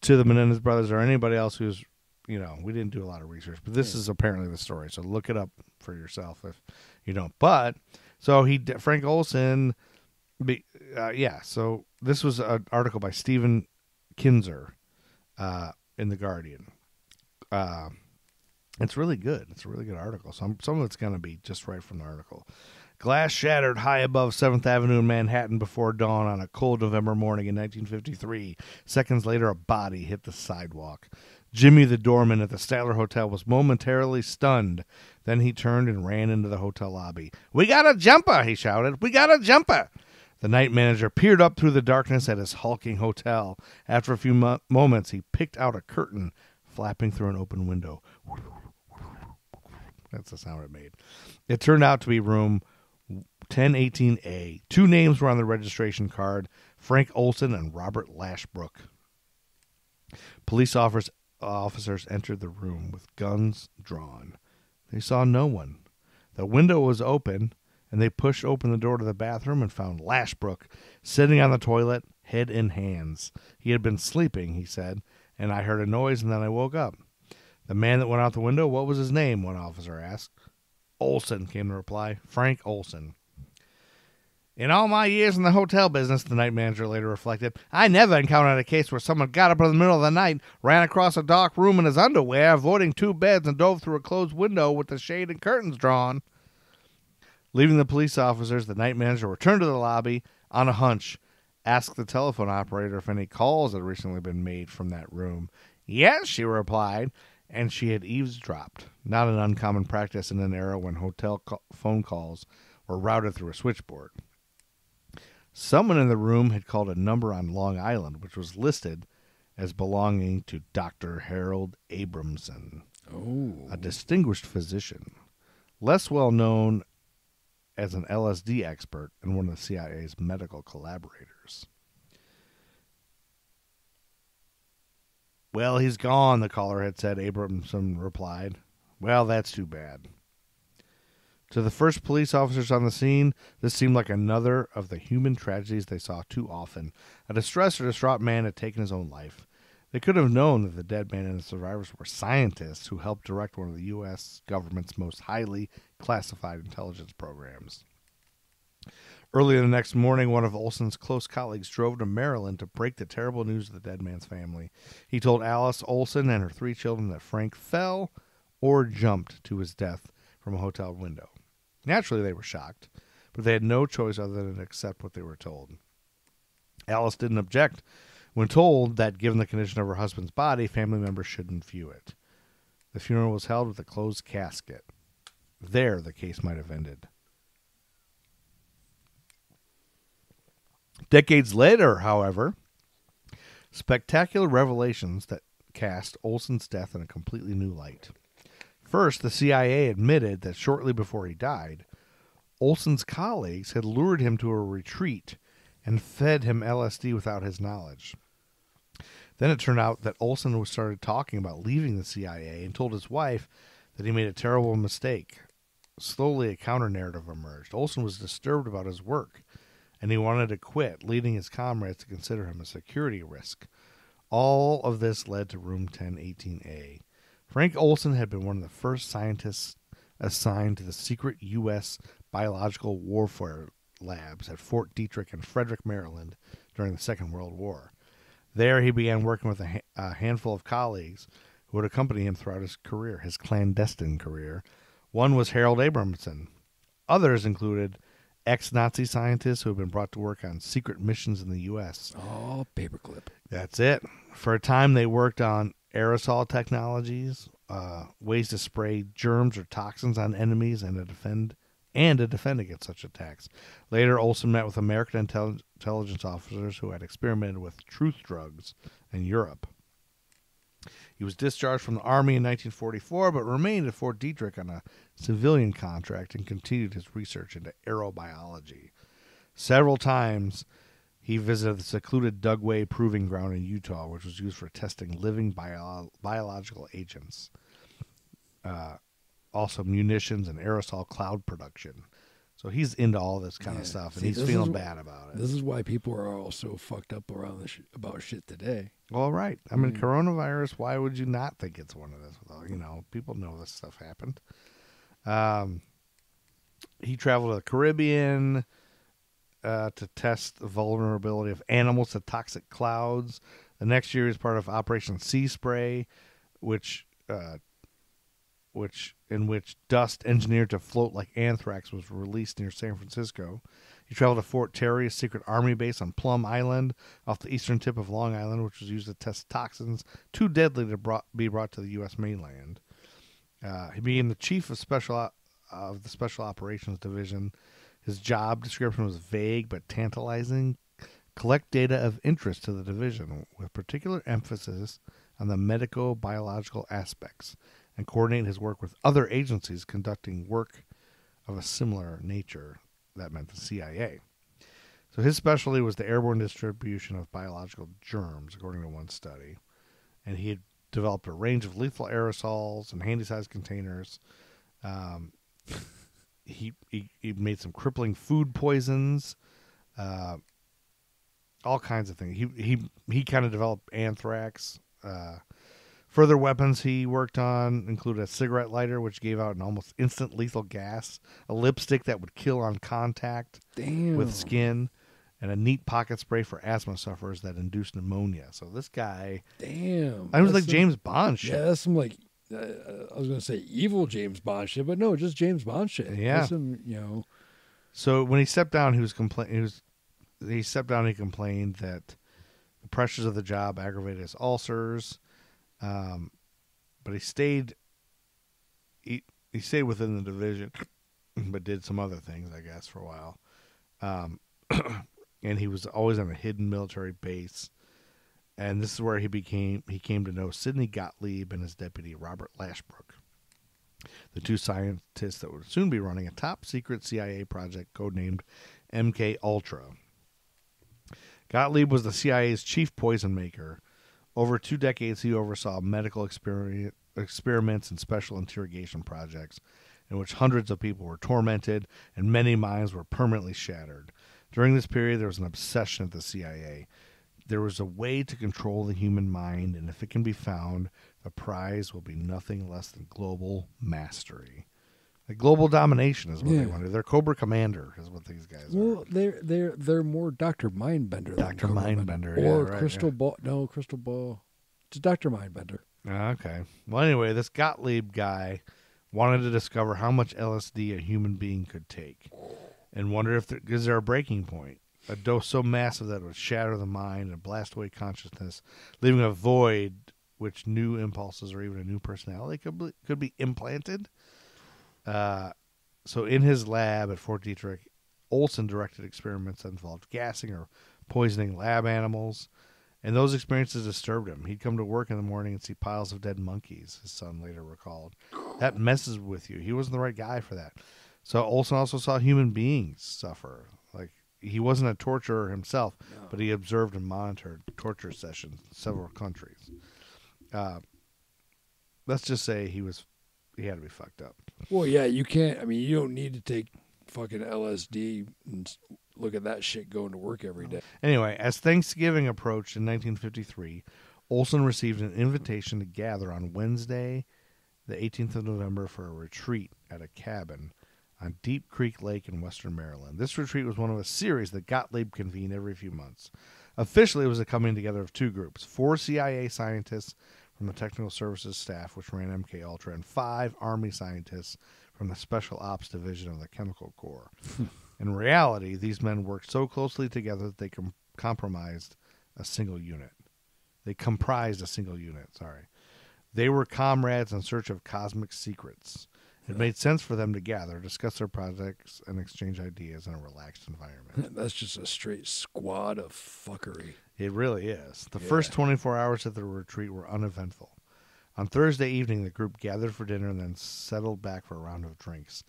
to the Menendez brothers or anybody else who's, we didn't do a lot of research, but this is apparently the story. So look it up for yourself if you don't. But so Frank Olson, so this was an article by Stephen Kinzer in The Guardian. It's really good. It's a really good article. Some of it's going to be just right from the article. Glass shattered high above 7th Avenue in Manhattan before dawn on a cold November morning in 1953. Seconds later, a body hit the sidewalk. Jimmy, the doorman at the Statler Hotel, was momentarily stunned. Then he turned and ran into the hotel lobby. "We got a jumper!" he shouted. "We got a jumper!" The night manager peered up through the darkness at his hulking hotel. After a few moments, he picked out a curtain flapping through an open window. That's the sound it made. It turned out to be room 1018A. Two names were on the registration card, Frank Olson and Robert Lashbrook. Police officers entered the room with guns drawn. They saw no one. The window was open, and they pushed open the door to the bathroom and found Lashbrook sitting on the toilet, head in hands. He had been sleeping, he said, and I heard a noise, and then I woke up. The man that went out the window, what was his name? One officer asked. Olson, came the reply. Frank Olson. In all my years in the hotel business, the night manager later reflected, I never encountered a case where someone got up in the middle of the night, ran across a dark room in his underwear, avoiding 2 beds, and dove through a closed window with the shade and curtains drawn. Leaving the police officers, the night manager returned to the lobby on a hunch, asked the telephone operator if any calls had recently been made from that room. Yes, she replied, and she had eavesdropped, not an uncommon practice in an era when hotel phone calls were routed through a switchboard. Someone in the room had called a number on Long Island, which was listed as belonging to Dr. Harold Abramson, a distinguished physician, less well known as an LSD expert and one of the CIA's medical collaborators. Well, he's gone, the caller had said. Abramson replied. Well, that's too bad. To the first police officers on the scene, this seemed like another of the human tragedies they saw too often. A distressed or distraught man had taken his own life. They could have known that the dead man and the survivors were scientists who helped direct one of the U.S. government's most highly classified intelligence programs. Early the next morning, one of Olson's close colleagues drove to Maryland to break the terrible news to the dead man's family. He told Alice Olson and her 3 children that Frank fell or jumped to his death from a hotel window. Naturally, they were shocked, but they had no choice other than to accept what they were told. Alice didn't object when told that, given the condition of her husband's body, family members shouldn't view it. The funeral was held with a closed casket. There, the case might have ended. Decades later, however, spectacular revelations that cast Olson's death in a completely new light. First, the CIA admitted that shortly before he died, Olson's colleagues had lured him to a retreat and fed him LSD without his knowledge. Then it turned out that Olson started talking about leaving the CIA and told his wife that he made a terrible mistake. Slowly, a counter-narrative emerged. Olson was disturbed about his work, and he wanted to quit, leading his comrades to consider him a security risk. All of this led to Room 1018A. Frank Olson had been one of the first scientists assigned to the secret U.S. biological warfare labs at Fort Detrick in Frederick, Maryland, during the Second World War. There, he began working with a handful of colleagues who would accompany him throughout his career, his clandestine career. One was Harold Abramson. Others included ex-Nazi scientists who had been brought to work on secret missions in the U.S. Oh, paperclip. That's it. For a time, they worked on aerosol technologies, ways to spray germs or toxins on enemies and to defend against such attacks. Later, Olson met with American intelligence officers who had experimented with truth drugs in Europe. He was discharged from the Army in 1944, but remained at Fort Detrick on a civilian contract and continued his research into aerobiology. Several times, he visited the secluded Dugway Proving Ground in Utah, which was used for testing living biological agents. Also munitions and aerosol cloud production. So he's into all this kind of stuff, and he's feeling bad about it. This is why people are all so fucked up around about shit today. Well, right. I mean, coronavirus, why would you not think it's one of this? Well, people know this stuff happened. He traveled to the Caribbean to test the vulnerability of animals to toxic clouds. The next year, he was part of Operation Sea Spray, in which dust engineered to float like anthrax was released near San Francisco. He traveled to Fort Terry, a secret army base on Plum Island, off the eastern tip of Long Island, which was used to test toxins too deadly to be brought to the U.S. mainland. He became the chief of the Special Operations Division. His job description was vague but tantalizing. Collect data of interest to the division, with particular emphasis on the medico-biological aspects, and coordinate his work with other agencies conducting work of a similar nature. That meant the CIA. So his specialty was the airborne distribution of biological germs, according to one study. And he had developed a range of lethal aerosols and handy-sized containers. He made some crippling food poisons, all kinds of things. He kind of developed anthrax, Further weapons he worked on included a cigarette lighter, which gave out an almost instant lethal gas, a lipstick that would kill on contact with skin, and a neat pocket spray for asthma sufferers that induced pneumonia. So this guy... Damn. I was like James Bond shit. Yeah, that's some like... I was going to say evil James Bond shit, but no, just James Bond shit. Yeah. That's some, So when he stepped down, he complained that the pressures of the job aggravated his ulcers. But he stayed within the division, but did some other things, I guess, for a while. And he was always on a hidden military base. And this is where he came to know Sidney Gottlieb and his deputy Robert Lashbrook, the two scientists that would soon be running a top secret CIA project codenamed MK Ultra. Gottlieb was the CIA's chief poison maker. Over 2 decades, he oversaw medical experiments and special interrogation projects in which hundreds of people were tormented and many minds were permanently shattered. During this period, there was an obsession at the CIA. There was a way to control the human mind, and if it can be found, the prize will be nothing less than global mastery. Like global domination is what they wanted. They're Cobra Commander is what these guys are. Well, they're more Dr. Mindbender. Dr. Mindbender, or right, Crystal Ball. No, Crystal Ball. It's Dr. Mindbender. Okay. Well, anyway, this Gottlieb guy wanted to discover how much LSD a human being could take, and wondered is there a breaking point, a dose so massive that it would shatter the mind and blast away consciousness, leaving a void which new impulses or even a new personality could be implanted. So in his lab at Fort Detrick, Olson directed experiments that involved gassing or poisoning lab animals, and those experiences disturbed him. He'd come to work in the morning and see piles of dead monkeys, his son later recalled. That messes with you. He wasn't the right guy for that. So Olson also saw human beings suffer. Like, he wasn't a torturer himself, but he observed and monitored torture sessions in several countries. Let's just say he had to be fucked up. Well, yeah, you can't. I mean, you don't need to take fucking LSD and look at that shit going to work every day. Anyway, as Thanksgiving approached in 1953, Olson received an invitation to gather on Wednesday, the 18th of November, for a retreat at a cabin on Deep Creek Lake in western Maryland. This retreat was one of a series that Gottlieb convened every few months. Officially, it was a coming together of 2 groups, 4 CIA scientists from the Technical Services staff, which ran MK Ultra, and 5 Army scientists from the Special Ops Division of the Chemical Corps. In reality, these men worked so closely together that they comprised a single unit. They were comrades in search of cosmic secrets. It made sense for them to gather, discuss their projects, and exchange ideas in a relaxed environment. That's just a straight squad of fuckery. It really is. The first 24 hours of the retreat were uneventful. On Thursday evening, the group gathered for dinner and then settled back for a round of drinks.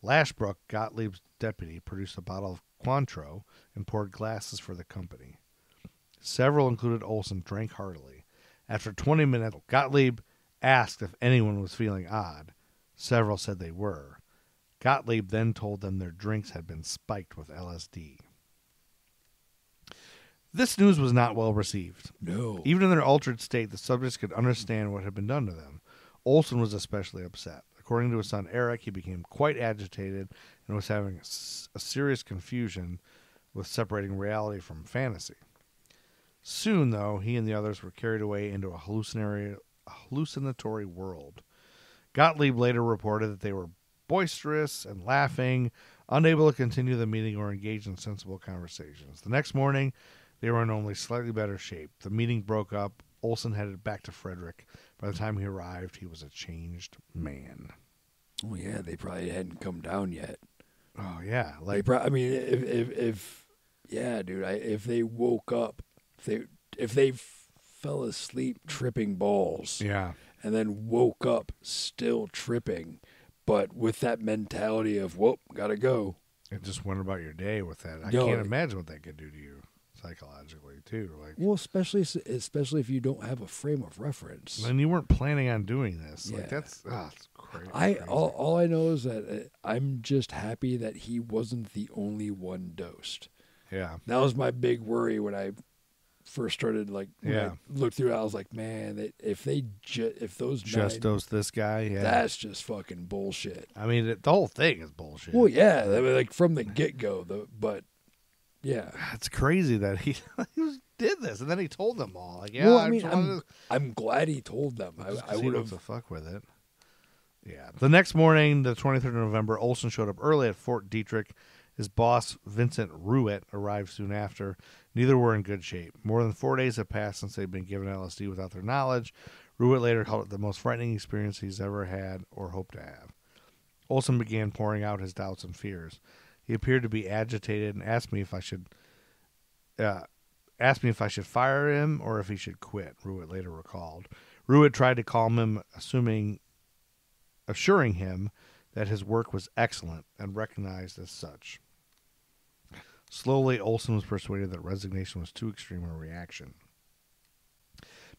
Lashbrook, Gottlieb's deputy, produced a bottle of Cointreau and poured glasses for the company. Several, included Olson, drank heartily. After 20 minutes, Gottlieb asked if anyone was feeling odd. Several said they were. Gottlieb then told them their drinks had been spiked with LSD. This news was not well received. No. Even in their altered state, the subjects could understand what had been done to them. Olson was especially upset. According to his son Eric, he became quite agitated and was having a serious confusion with separating reality from fantasy. Soon, though, he and the others were carried away into a hallucinatory world. Gottlieb later reported that they were boisterous and laughing, unable to continue the meeting or engage in sensible conversations. The next morning, they were in only slightly better shape. The meeting broke up. Olson headed back to Frederick. By the time he arrived, he was a changed man. Oh, yeah, they probably hadn't come down yet. Oh, yeah. Like, I mean, if they woke up, if they fell asleep tripping balls, yeah, and then woke up still tripping, but with that mentality of, whoop, gotta go. And just went about your day with that. I can't imagine what that could do to you psychologically, too. Like, well, especially if you don't have a frame of reference. And you weren't planning on doing this. Yeah. Like, that's crazy. All I know is that I'm just happy that he wasn't the only one dosed. Yeah. That was my big worry when I first started, like, when I looked through it, I was like, man, if those just 9, dose this guy, that's just fucking bullshit. I mean, the whole thing is bullshit. Well, yeah, like from the get-go, but yeah. It's crazy that he did this, and then he told them all. Like, Well, I mean, I'm glad he told them. I would have to fuck with it. Yeah. The next morning, the 23rd of November, Olson showed up early at Fort Detrick. His boss, Vincent Ruett, arrived soon after. Neither were in good shape. More than 4 days had passed since they'd been given LSD without their knowledge. Ruett later called it the most frightening experience he's ever had or hoped to have. Olson began pouring out his doubts and fears. He appeared to be agitated and asked me if I should fire him or if he should quit, Ruett later recalled. Ruett tried to calm him, assuring him that his work was excellent and recognized as such. Slowly, Olson was persuaded that resignation was too extreme a reaction.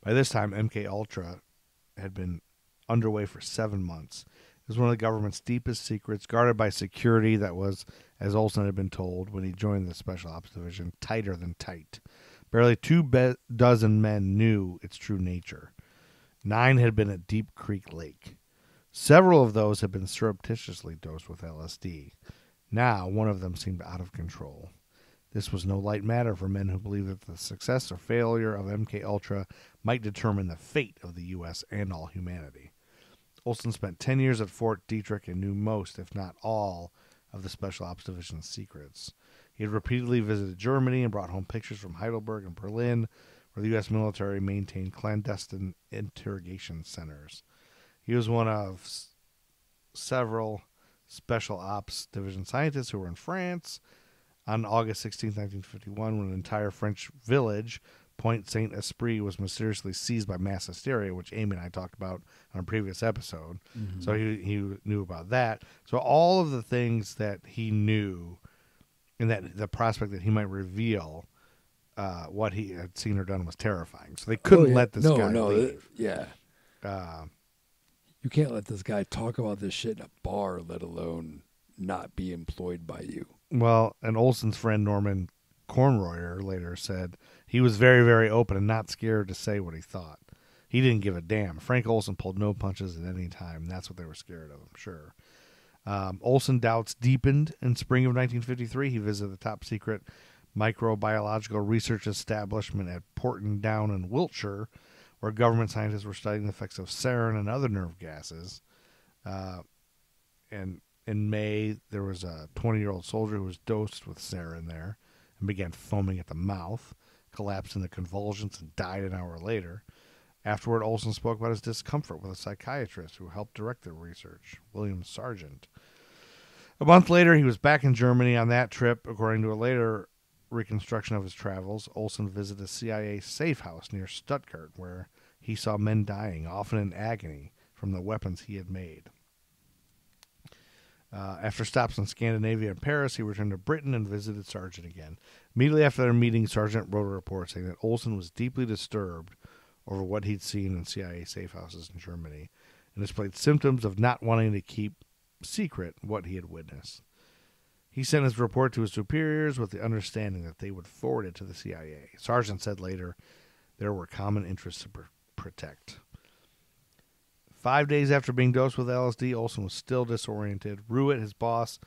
By this time, MK-Ultra had been underway for 7 months. It was one of the government's deepest secrets, guarded by security that was, as Olson had been told when he joined the Special Ops Division, tighter than tight. Barely 2 dozen men knew its true nature. 9 had been at Deep Creek Lake. Several of those had been surreptitiously dosed with LSD. Now, one of them seemed out of control. This was no light matter for men who believed that the success or failure of MK-Ultra might determine the fate of the U.S. and all humanity. Olson spent 10 years at Fort Detrick and knew most, if not all, of the Special Ops Division's secrets. He had repeatedly visited Germany and brought home pictures from Heidelberg and Berlin, where the U.S. military maintained clandestine interrogation centers. He was one of several Special Ops Division scientists who were in France on August 16, 1951, when an entire French village, Point Saint-Esprit, was mysteriously seized by mass hysteria, which Amy and I talked about on a previous episode. Mm-hmm. So he knew about that. So all of the things that he knew, and that the prospect that he might reveal what he had seen or done was terrifying. So they couldn't let this guy leave. You can't let this guy talk about this shit in a bar, let alone not be employed by you. Well, and Olson's friend Norman Cornroyer later said he was very, very open and not scared to say what he thought. He didn't give a damn. Frank Olson pulled no punches at any time. That's what they were scared of, I'm sure. Olson doubts deepened in spring of 1953. He visited the top-secret microbiological research establishment at Porton Down in Wiltshire, where government scientists were studying the effects of sarin and other nerve gases. And in May, there was a 20-year-old soldier who was dosed with sarin there and began foaming at the mouth, collapsed into convulsions, and died an hour later. Afterward, Olson spoke about his discomfort with a psychiatrist who helped direct the research, William Sargent. A month later, he was back in Germany. On that trip, according to a later reconstruction of his travels, Olson visited a CIA safe house near Stuttgart, where he saw men dying, often in agony, from the weapons he had made. After stops in Scandinavia and Paris, he returned to Britain and visited Sargent again. Immediately after their meeting, Sargent wrote a report saying that Olson was deeply disturbed over what he'd seen in CIA safe houses in Germany and displayed symptoms of not wanting to keep secret what he had witnessed. He sent his report to his superiors with the understanding that they would forward it to the CIA. Sargent said later there were common interests to protect. 5 days after being dosed with LSD, Olson was still disoriented. Ruett, his boss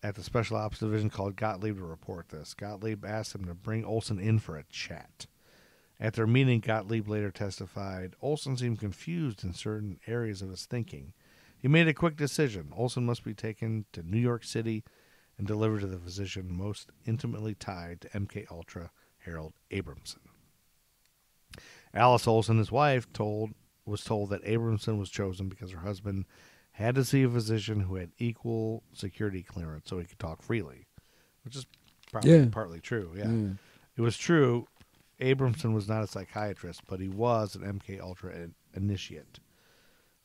at the Special Ops Division, called Gottlieb to report this. Gottlieb asked him to bring Olson in for a chat. At their meeting, Gottlieb later testified, Olson seemed confused in certain areas of his thinking. He made a quick decision. Olson must be taken to New York City and delivered to the physician most intimately tied to MK-Ultra, Harold Abramson. Alice Olson, his wife, was told that Abramson was chosen because her husband had to see a physician who had equal security clearance so he could talk freely, which is probably partly true. Yeah. It was true. Abramson was not a psychiatrist, but he was an MK-Ultra initiate.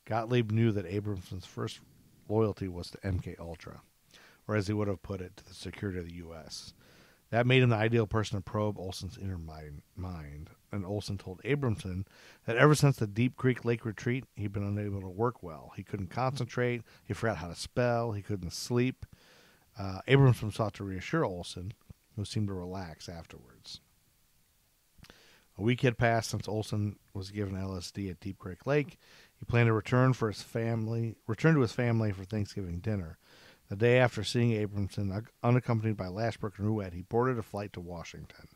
Gottlieb knew that Abramson's first loyalty was to MK-Ultra, or as he would have put it, to the security of the U.S. That made him the ideal person to probe Olson's inner mind. And Olson told Abramson that ever since the Deep Creek Lake retreat, he'd been unable to work well. He couldn't concentrate. He forgot how to spell. He couldn't sleep. Abramson sought to reassure Olson, who seemed to relax afterwards. A week had passed since Olson was given LSD at Deep Creek Lake. He planned to return to his family for Thanksgiving dinner. The day after seeing Abramson, unaccompanied by Lashbrook and Ruette, he boarded a flight to Washington.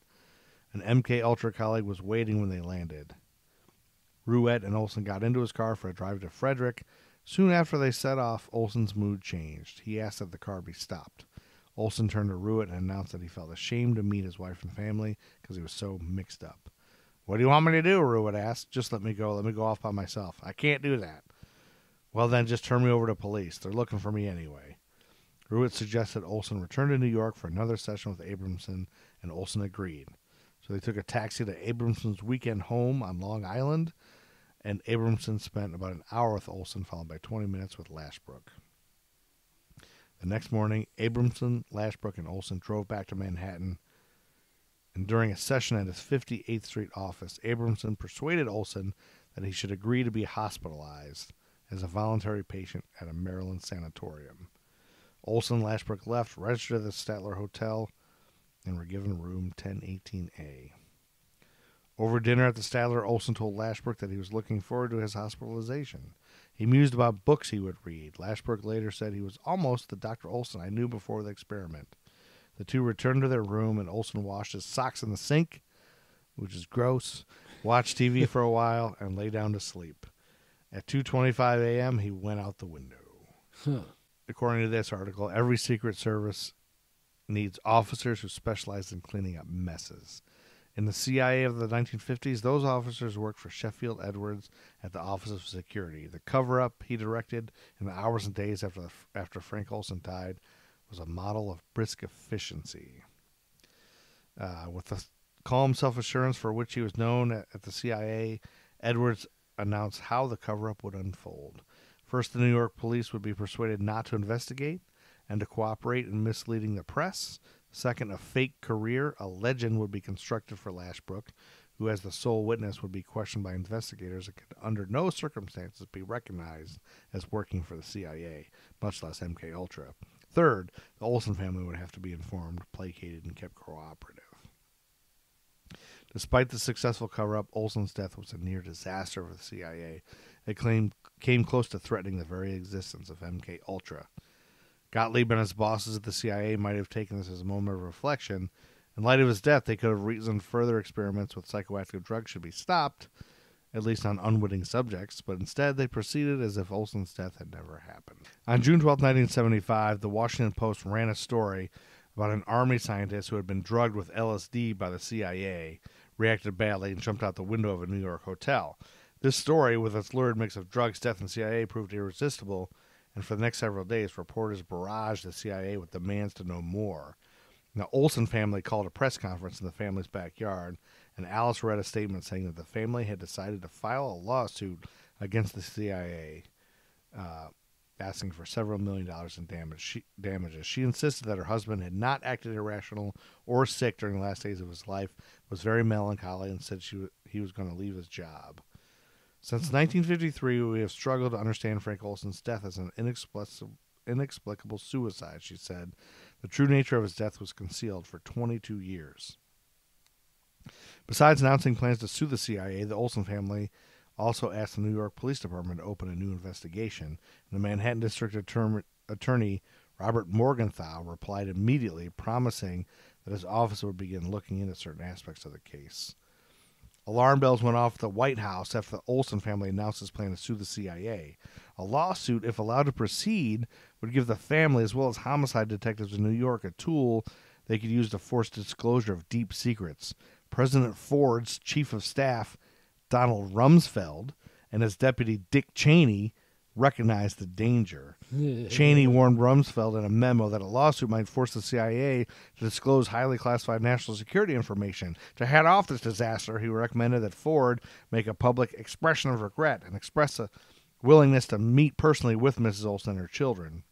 An MK Ultra colleague was waiting when they landed. Ruette and Olson got into his car for a drive to Frederick. Soon after they set off, Olson's mood changed. He asked that the car be stopped. Olson turned to Ruette and announced that he felt ashamed to meet his wife and family because he was so mixed up. "What do you want me to do?" Ruette asked. "Just let me go. Let me go off by myself." "I can't do that." "Well, then just turn me over to police. They're looking for me anyway." Ruette suggested Olson return to New York for another session with Abramson, and Olson agreed. So they took a taxi to Abramson's weekend home on Long Island, and Abramson spent about an hour with Olson, followed by 20 minutes with Lashbrook. The next morning, Abramson, Lashbrook, and Olson drove back to Manhattan, and during a session at his 58th Street office, Abramson persuaded Olson that he should agree to be hospitalized as a voluntary patient at a Maryland sanatorium. Olson and Lashbrook left, registered at the Statler Hotel, and were given room 1018A. Over dinner at the Statler, Olson told Lashbrook that he was looking forward to his hospitalization. He mused about books he would read. Lashbrook later said he was almost the Dr. Olson I knew before the experiment. The two returned to their room, and Olson washed his socks in the sink, which is gross, watched TV for a while, and lay down to sleep. At 2:25 a.m., he went out the window. According to this article, every Secret Service needs officers who specialize in cleaning up messes. In the CIA of the 1950s, those officers worked for Sheffield Edwards at the Office of Security. The cover-up he directed in the hours and days after Frank Olson died was a model of brisk efficiency. With the calm self-assurance for which he was known at the CIA, Edwards announced how the cover-up would unfold. First, the New York police would be persuaded not to investigate and to cooperate in misleading the press. Second, a fake career, a legend, would be constructed for Lashbrook, who as the sole witness would be questioned by investigators and could under no circumstances be recognized as working for the CIA, much less MK Ultra. Third, the Olson family would have to be informed, placated, and kept cooperative. Despite the successful cover-up, Olson's death was a near disaster for the CIA. It came close to threatening the very existence of MK Ultra. Gottlieb and his bosses at the CIA might have taken this as a moment of reflection. In light of his death, they could have reasoned further experiments with psychoactive drugs should be stopped, at least on unwitting subjects, but instead they proceeded as if Olson's death had never happened. On June 12, 1975, the Washington Post ran a story about an Army scientist who had been drugged with LSD by the CIA, reacted badly, and jumped out the window of a New York hotel. This story, with its lurid mix of drugs, death, and CIA, proved irresistible, and for the next several days, reporters barraged the CIA with demands to know more. The Olson family called a press conference in the family's backyard, and Alice read a statement saying that the family had decided to file a lawsuit against the CIA, asking for several $1 million in damages. She insisted that her husband had not acted irrational or sick during the last days of his life, was very melancholy, and said he was going to leave his job. Since 1953, we have struggled to understand Frank Olson's death as an inexplicable suicide, she said. The true nature of his death was concealed for 22 years. Besides announcing plans to sue the CIA, the Olson family also asked the New York Police Department to open a new investigation, and the Manhattan District Attorney Robert Morgenthau replied immediately, promising that his office would begin looking into certain aspects of the case. Alarm bells went off at the White House after the Olson family announced its plan to sue the CIA. A lawsuit, if allowed to proceed, would give the family, as well as homicide detectives in New York, a tool they could use to force disclosure of deep secrets. President Ford's chief of staff, Donald Rumsfeld, and his deputy, Dick Cheney, recognized the danger. Cheney warned Rumsfeld in a memo that a lawsuit might force the CIA to disclose highly classified national security information. To head off this disaster, he recommended that Ford make a public expression of regret and express a willingness to meet personally with Mrs. Olson and her children.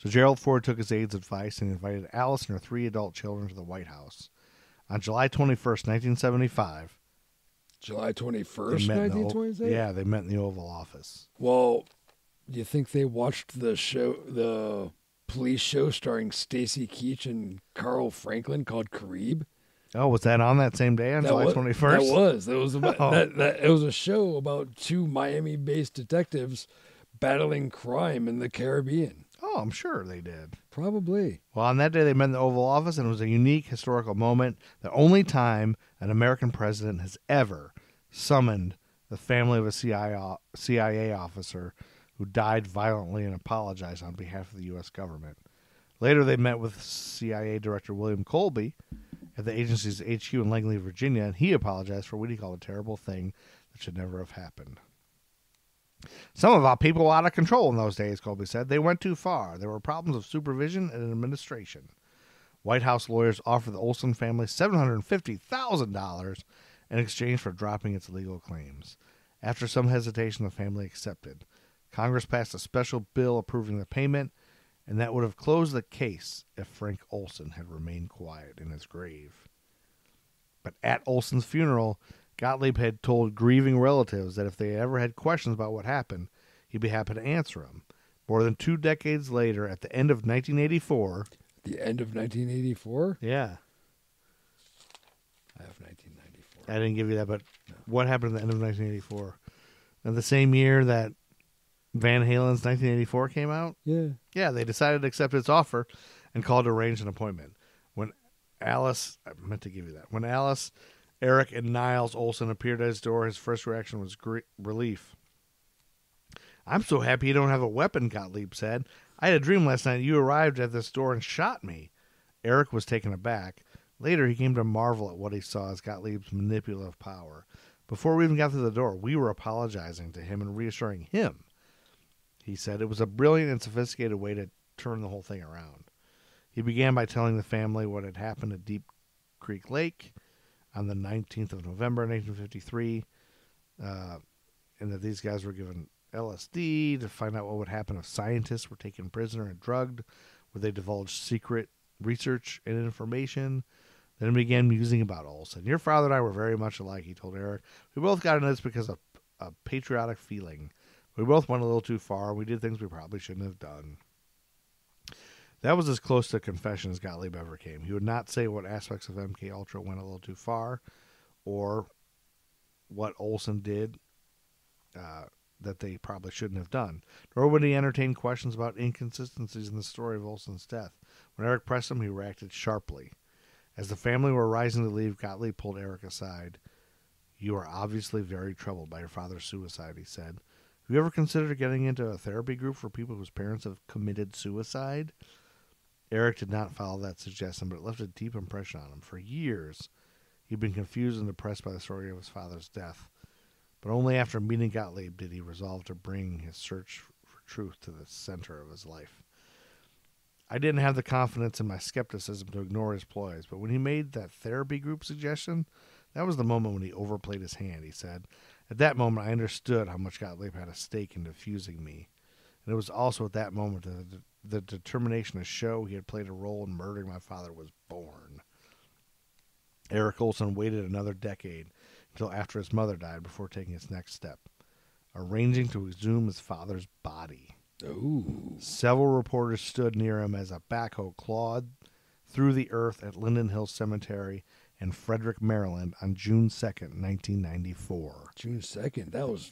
So Gerald Ford took his aide's advice and invited Alice and her 3 adult children to the White House. On July 21st, 1975, July 21st, 1926? Yeah, they met in the Oval Office. Well, do you think they watched the police show starring Stacy Keach and Carl Franklin called Carib? Oh, was that on that same day on July 21st? That was about, it was a show about two Miami-based detectives battling crime in the Caribbean. Oh, I'm sure they did. Probably. Well, on that day, they met in the Oval Office, and it was a unique historical moment. The only time an American president has ever summoned the family of a CIA officer who died violently and apologized on behalf of the U.S. government. Later, they met with CIA Director William Colby at the agency's HQ in Langley, Virginia, and he apologized for what he called a terrible thing that should never have happened. Some of our people were out of control in those days, Colby said. They went too far. There were problems of supervision and administration. White House lawyers offered the Olson family $750,000 in exchange for dropping its legal claims. After some hesitation, the family accepted. Congress passed a special bill approving the payment, and that would have closed the case if Frank Olson had remained quiet in his grave. But at Olson's funeral, Gottlieb had told grieving relatives that if they ever had questions about what happened, he'd be happy to answer them. More than 2 decades later, at the end of 1984... The end of 1984? Yeah. I have 1994. I didn't give you that, but what happened at the end of 1984? And the same year that Van Halen's 1984 came out? Yeah. Yeah, they decided to accept its offer and called to arrange an appointment. When Alice... I meant to give you that. When Alice... Eric and Niles Olson appeared at his door. His first reaction was relief. I'm so happy you don't have a weapon, Gottlieb said. I had a dream last night you arrived at this door and shot me. Eric was taken aback. Later, he came to marvel at what he saw as Gottlieb's manipulative power. Before we even got through the door, we were apologizing to him and reassuring him. He said it was a brilliant and sophisticated way to turn the whole thing around. He began by telling the family what had happened at Deep Creek Lake on the 19th of November, 1953, and that these guys were given LSD to find out what would happen if scientists were taken prisoner and drugged, where they divulged secret research and information. Then he began musing about Olson. Your father and I were very much alike, he told Eric. We both got into this because of a patriotic feeling. We both went a little too far. We did things we probably shouldn't have done. That was as close to confession as Gottlieb ever came. He would not say what aspects of MK Ultra went a little too far, or what Olson did that they probably shouldn't have done. Nor would he entertain questions about inconsistencies in the story of Olson's death. When Eric pressed him, he reacted sharply. As the family were rising to leave, Gottlieb pulled Eric aside. You are obviously very troubled by your father's suicide, he said. Have you ever considered getting into a therapy group for people whose parents have committed suicide? Eric did not follow that suggestion, but it left a deep impression on him. For years, he'd been confused and depressed by the story of his father's death. But only after meeting Gottlieb did he resolve to bring his search for truth to the center of his life. I didn't have the confidence in my skepticism to ignore his ploys, but when he made that therapy group suggestion, that was the moment when he overplayed his hand, he said. At that moment, I understood how much Gottlieb had a stake in diffusing me. And it was also at that moment that the determination to show he had played a role in murdering my father was born. Eric Olson waited another decade until after his mother died before taking his next step, arranging to exhume his father's body. Ooh. Several reporters stood near him as a backhoe clawed through the earth at Linden Hill Cemetery in Frederick, Maryland on June 2nd, 1994. June 2nd. That was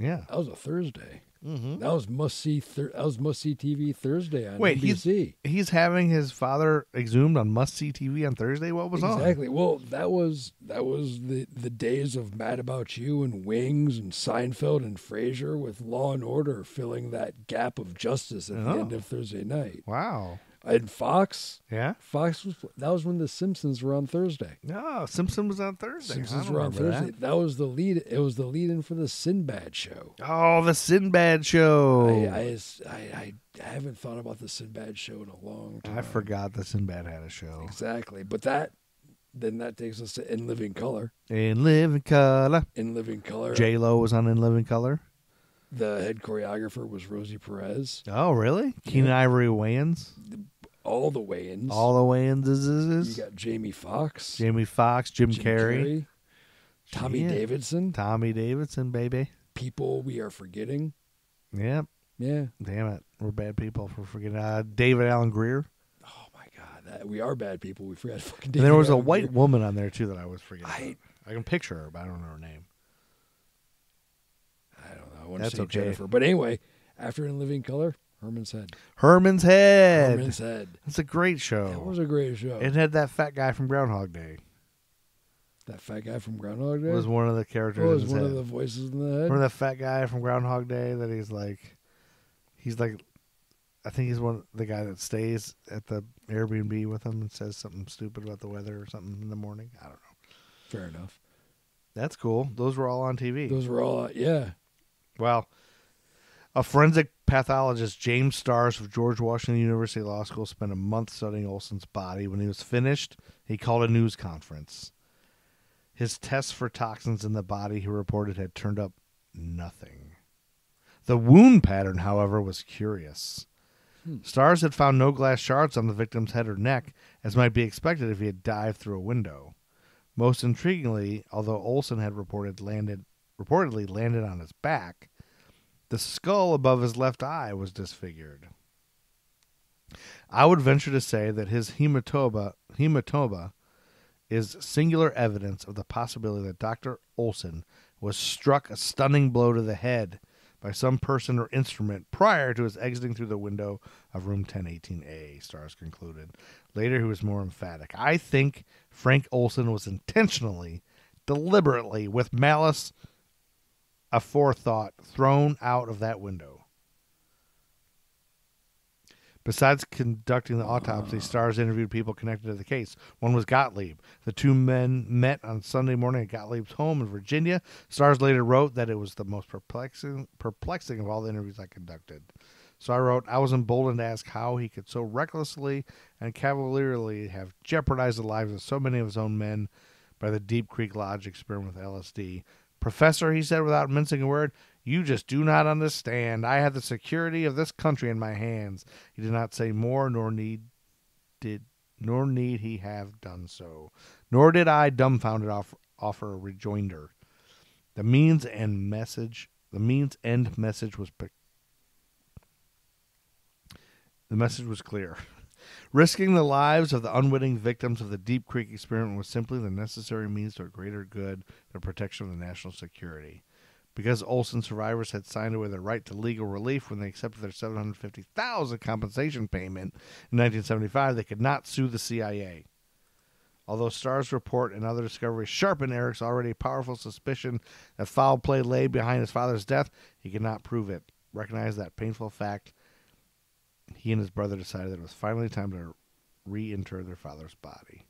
a Thursday. Mm-hmm. That was must-see TV Thursday on NBC. He's having his father exhumed on must-see TV on Thursday? What was on? Exactly. Well, that was the days of Mad About You and Wings and Seinfeld and Frasier, with Law and Order filling that gap of justice at the end of Thursday night. Wow. And Fox. Yeah? That was when The Simpsons were on Thursday. No, Simpsons was on Thursday. Simpsons were on Thursday. That was the lead. It was the lead-in for the Sinbad show. Oh, the Sinbad show. I haven't thought about the Sinbad show in a long time. I forgot the Sinbad had a show. Exactly. But that takes us to In Living Color. In Living Color. In Living Color. J-Lo was on In Living Color. The head choreographer was Rosie Perez. Oh, really? Keenan Ivory Wayans? All the Wayans. All the Wayans. You got Jamie Foxx. Jim Carrey. Tommy Davidson. Tommy Davidson, baby. People we are forgetting. Yep. Yeah. Damn it. We're bad people for forgetting. David Allen Greer. Oh, my God. We are bad people. We forgot to fucking. And there was a white woman on there too that I was forgetting. I can picture her, but I don't know her name. I don't know. I want to say Jennifer, but anyway, after In Living Color, Herman's Head. That's a great show. That was a great show. It had that fat guy from Groundhog Day. That fat guy from Groundhog Day was one of the characters. Was one of the voices in the head. Remember that fat guy from Groundhog Day that he's like, I think he's the guy that stays at the Airbnb with him and says something stupid about the weather or something in the morning. I don't know. Fair enough. That's cool. Those were all on TV. Those were all, yeah. Well, a forensic pathologist, James Starrs of George Washington University Law School, spent a month studying Olson's body. When he was finished, he called a news conference. His tests for toxins in the body, he reported, had turned up nothing. The wound pattern, however, was curious. Starrs had found no glass shards on the victim's head or neck, as might be expected if he had dived through a window. Most intriguingly, although Olson had reportedly landed on his back, the skull above his left eye was disfigured. I would venture to say that his hematoma is singular evidence of the possibility that Dr. Olson was struck a stunning blow to the head by some person or instrument prior to his exiting through the window of room 1018A, Starrs concluded. Later, he was more emphatic. I think Frank Olson was intentionally, deliberately, with malice aforethought, thrown out of that window. Besides conducting the autopsy, Starrs interviewed people connected to the case. One was Gottlieb. The two men met on Sunday morning at Gottlieb's home in Virginia. Starrs later wrote that it was the most perplexing of all the interviews I conducted. So I wrote, I was emboldened to ask how he could so recklessly and cavalierly have jeopardized the lives of so many of his own men by the Deep Creek Lodge experiment with LSD. Professor, he said without mincing a word, you just do not understand. I have the security of this country in my hands. He did not say more, nor need he have done so. Nor did I, dumbfounded, offer a rejoinder. The means end message was clear. Risking the lives of the unwitting victims of the Deep Creek experiment was simply the necessary means to a greater good, the protection of the national security. Because Olson survivors had signed away their right to legal relief when they accepted their $750,000 compensation payment in 1975, they could not sue the CIA. Although Starr's report and other discoveries sharpened Eric's already powerful suspicion that foul play lay behind his father's death, he could not prove it. Recognize that painful fact, he and his brother decided that it was finally time to reinter their father's body.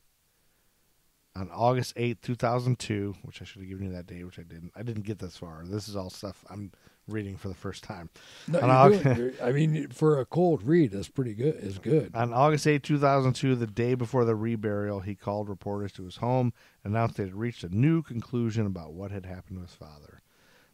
On August 8, 2002, which I should have given you that date, which I didn't. I didn't get this far. This is all stuff I'm reading for the first time. No, I mean, for a cold read, that's pretty good. It's good. On August 8, 2002, the day before the reburial, he called reporters to his home and announced they had reached a new conclusion about what had happened to his father.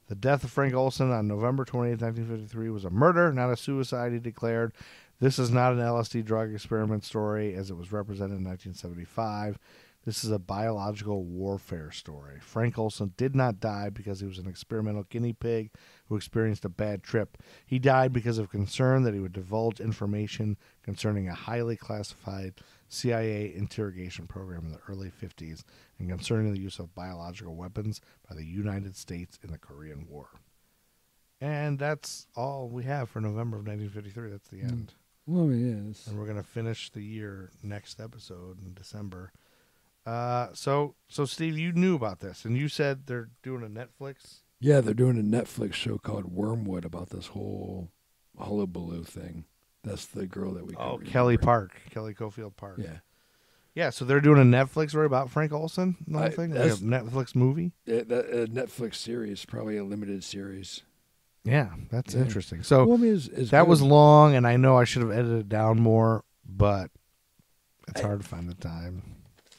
The death of Frank Olson on November 28, 1953 was a murder, not a suicide, he declared. This is not an LSD drug experiment story as it was represented in 1975. This is a biological warfare story. Frank Olson did not die because he was an experimental guinea pig who experienced a bad trip. He died because of concern that he would divulge information concerning a highly classified CIA interrogation program in the early 50s and concerning the use of biological weapons by the United States in the Korean War. And that's all we have for November of 1953. That's the end. Well, yes. And we're going to finish the year next episode in December. So Steve, you knew about this, and you said they're doing a Netflix? Yeah, they're doing a Netflix show called Wormwood about this whole hullabaloo thing. That's the girl that we Kelly Cofield Park. Yeah. Yeah, so they're doing a Netflix story about Frank Olson, the whole thing? Like a Netflix movie? A Netflix series, probably a limited series. Yeah, that's interesting. So well, I mean, that was long, and I know I should have edited it down more, but it's hard to find the time.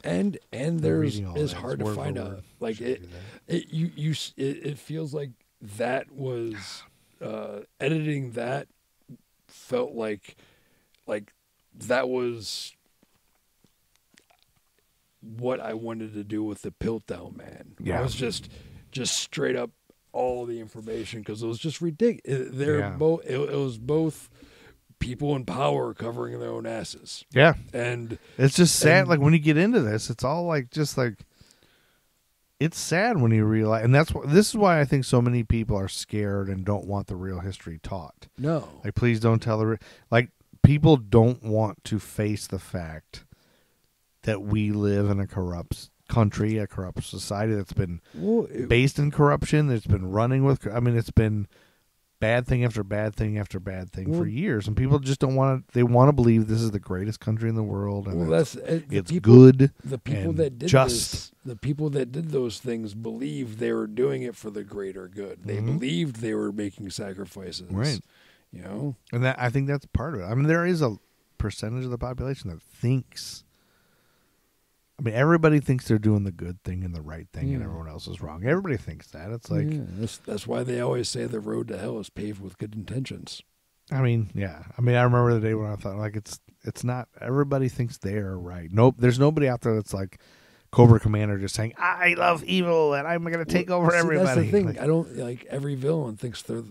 And it's hard to find out. Like it feels like that was editing that felt like that was what I wanted to do with the Piltdown Man. Yeah, it was just straight up all the information because it was just ridiculous. It was both people in power covering their own asses. Yeah. And it's just sad. Like when you get into this, it's all like, just like, it's sad when you realize, and this is why I think so many people are scared and don't want the real history taught. No. Like, please don't tell like, people don't want to face the fact that we live in a corrupt country, a corrupt society that's been based in corruption, that's been running with, it's been bad thing after bad thing after bad thing for years, and people just don't want to. They want to believe this is the greatest country in the world, and it's good. The people that did this, the people that did those things, believed they were doing it for the greater good. They believed they were making sacrifices, right? You know, and that, I think that's part of it. I mean, there is a percentage of the population that thinks. I mean, everybody thinks they're doing the good thing and the right thing, and everyone else is wrong. Everybody thinks that. It's like that's why they always say the road to hell is paved with good intentions. I mean, yeah. I mean, I remember the day when I thought, like, it's not. Everybody thinks they're right. Nope. There's nobody out there that's like Cobra Commander, just saying, "I love evil and I'm going to take over everybody." That's the thing. Like, I don't like every villain thinks they're.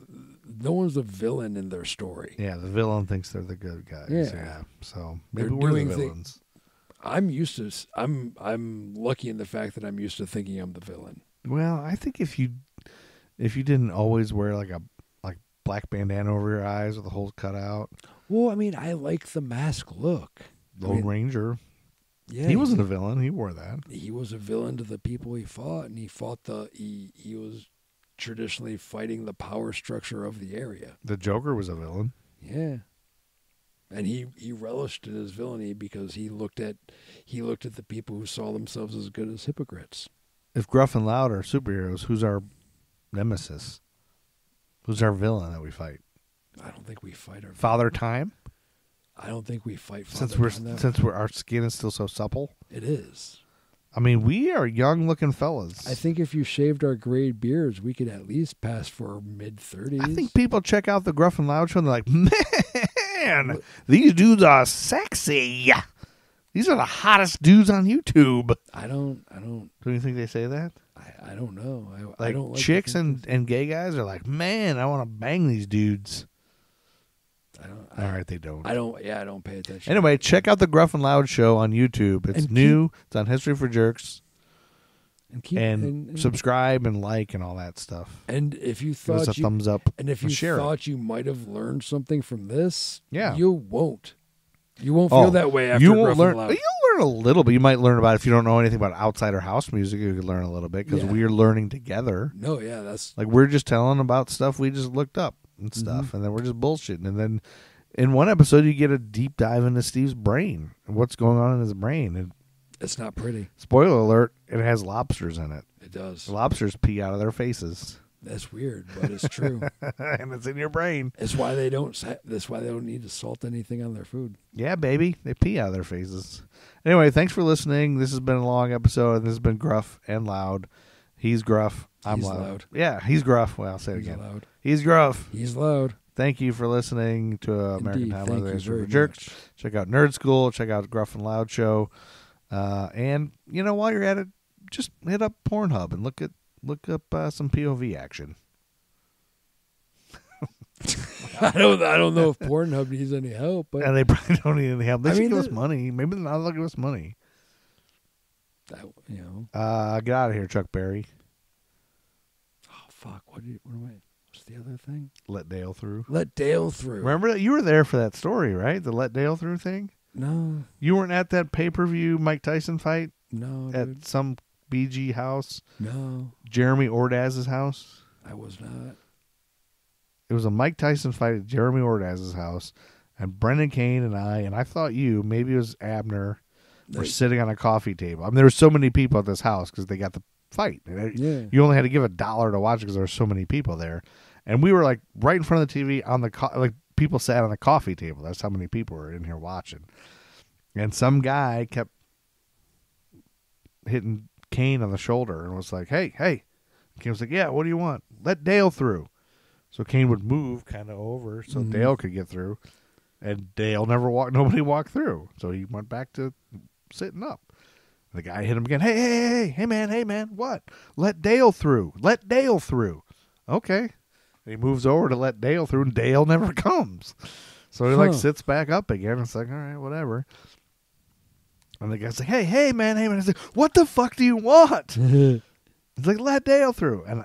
No one's a villain in their story. Yeah, the villain thinks they're the good guys. Yeah. So maybe we're the villains. I'm used to. I'm lucky in the fact that I'm used to thinking I'm the villain. Well, I think if you didn't always wear like a black bandana over your eyes with the holes cut out. Well, I mean, I like the mask look. Lone Ranger. Yeah, he wasn't a villain. He wore that. He was a villain to the people he fought, and he was traditionally fighting the power structure of the area. The Joker was a villain. Yeah. And he relished in his villainy because he looked at the people who saw themselves as good as hypocrites. If Gruff and Loud are superheroes, who's our nemesis? Who's our villain that we fight? I don't think we fight our Father Time. I don't think we fight Father Time. Since our skin is still so supple. It is. I mean, we are young-looking fellas. I think if you shaved our gray beards, we could at least pass for mid-30s. I think people check out the Gruff and Loud Show and they're like, man, these dudes are sexy. These are the hottest dudes on YouTube. I don't. Do you think they say that? I don't know. I don't like chicks and gay guys are like, man, I want to bang these dudes. All right, they don't. I don't pay attention. Anyway, check out the Gruff and Loud Show on YouTube. It's new. It's on History for Jerks. And subscribe and like and all that stuff. And if you thought give us a thumbs up, and if you thought you might have learned something from this, yeah, you won't. You won't feel that way after Gruff and Loud. You'll learn a little bit. You might learn about, if you don't know anything about outsider house music, you could learn a little bit because we're learning together. No, yeah, that's like we're just telling about stuff we just looked up and stuff, and then we're just bullshitting, and then in one episode you get a deep dive into Steve's brain and what's going on in his brain. And it's not pretty. Spoiler alert, it has lobsters in it. It does. The lobsters pee out of their faces. That's weird, but it's true. And it's in your brain. That's why they don't need to salt anything on their food. Yeah, baby. They pee out of their faces. Anyway, thanks for listening. This has been a long episode. This has been Gruff and Loud. He's Gruff. I'm loud. Yeah, he's Gruff. Well, I'll say it again. Loud. He's Gruff. He's Loud. Thank you for listening to American Time on the History for Jerks. Check out Nerd School. Check out Gruff and Loud Show. And, while you're at it, just hit up Pornhub and look up some POV action. I don't know if Pornhub needs any help, but they probably don't need any help. They should give us money. Maybe they're not looking give us money. Get out of here, Chuck Berry. Oh fuck! What's the other thing? Let Dale through. Let Dale through. Remember that you were there for that story, right? The Let Dale through thing. No, you weren't at that pay-per-view Mike Tyson fight. No, at some BG house. No, Jeremy Ordaz's house. I was not. It was a Mike Tyson fight at Jeremy Ordaz's house, and Brendan Kane and I thought maybe it was Abner, were sitting on a coffee table. I mean, there were so many people at this house because they got the fight. Yeah. You only had to give $1 to watch it because there were so many people there, and we were like right in front of the TV on the people sat on the coffee table. That's how many people were in here watching, and some guy kept hitting Kane on the shoulder and was like, "Hey!" Kane was like, "Yeah, what do you want? Let Dale through." So Kane would move kind of over so Dale could get through, and Dale nobody walked through. So he went back to sitting up. The guy hit him again. Hey, man, what? Let Dale through. Let Dale through. Okay. And he moves over to let Dale through, and Dale never comes. So he like sits back up again. It's like, all right, whatever. And the guy's like, hey, man. I said, what the fuck do you want? It's like, let Dale through. And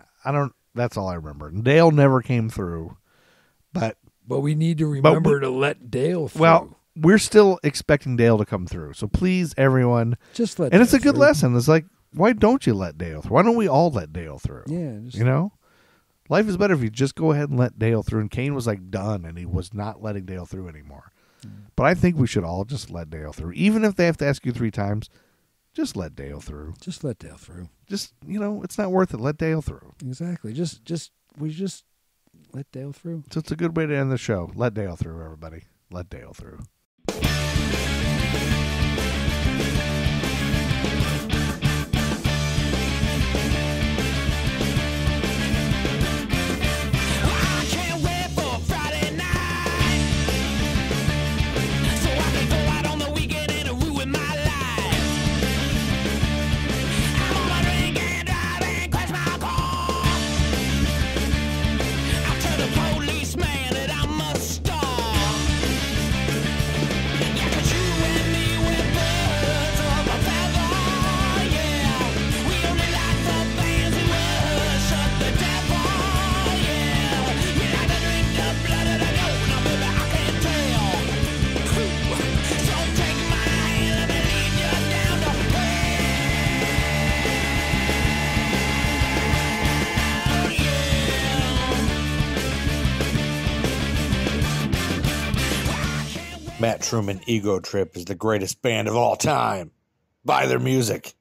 that's all I remember. And Dale never came through. But we need to remember to let Dale through. Well, we're still expecting Dale to come through. So please, everyone. Just let And Dale it's a good through. lesson. It's like, why don't you let Dale through? Why don't we all let Dale through? Yeah. You know? Life is better if you just go ahead and let Dale through. And Kane was like done, and he was not letting Dale through anymore. But I think we should all just let Dale through. Even if they have to ask you 3 times, just let Dale through. Just let Dale through. Just, it's not worth it. Let Dale through. Exactly. We just let Dale through. So it's a good way to end the show. Let Dale through, everybody. Let Dale through. Matt Truman Ego Trip is the greatest band of all time. Buy their music.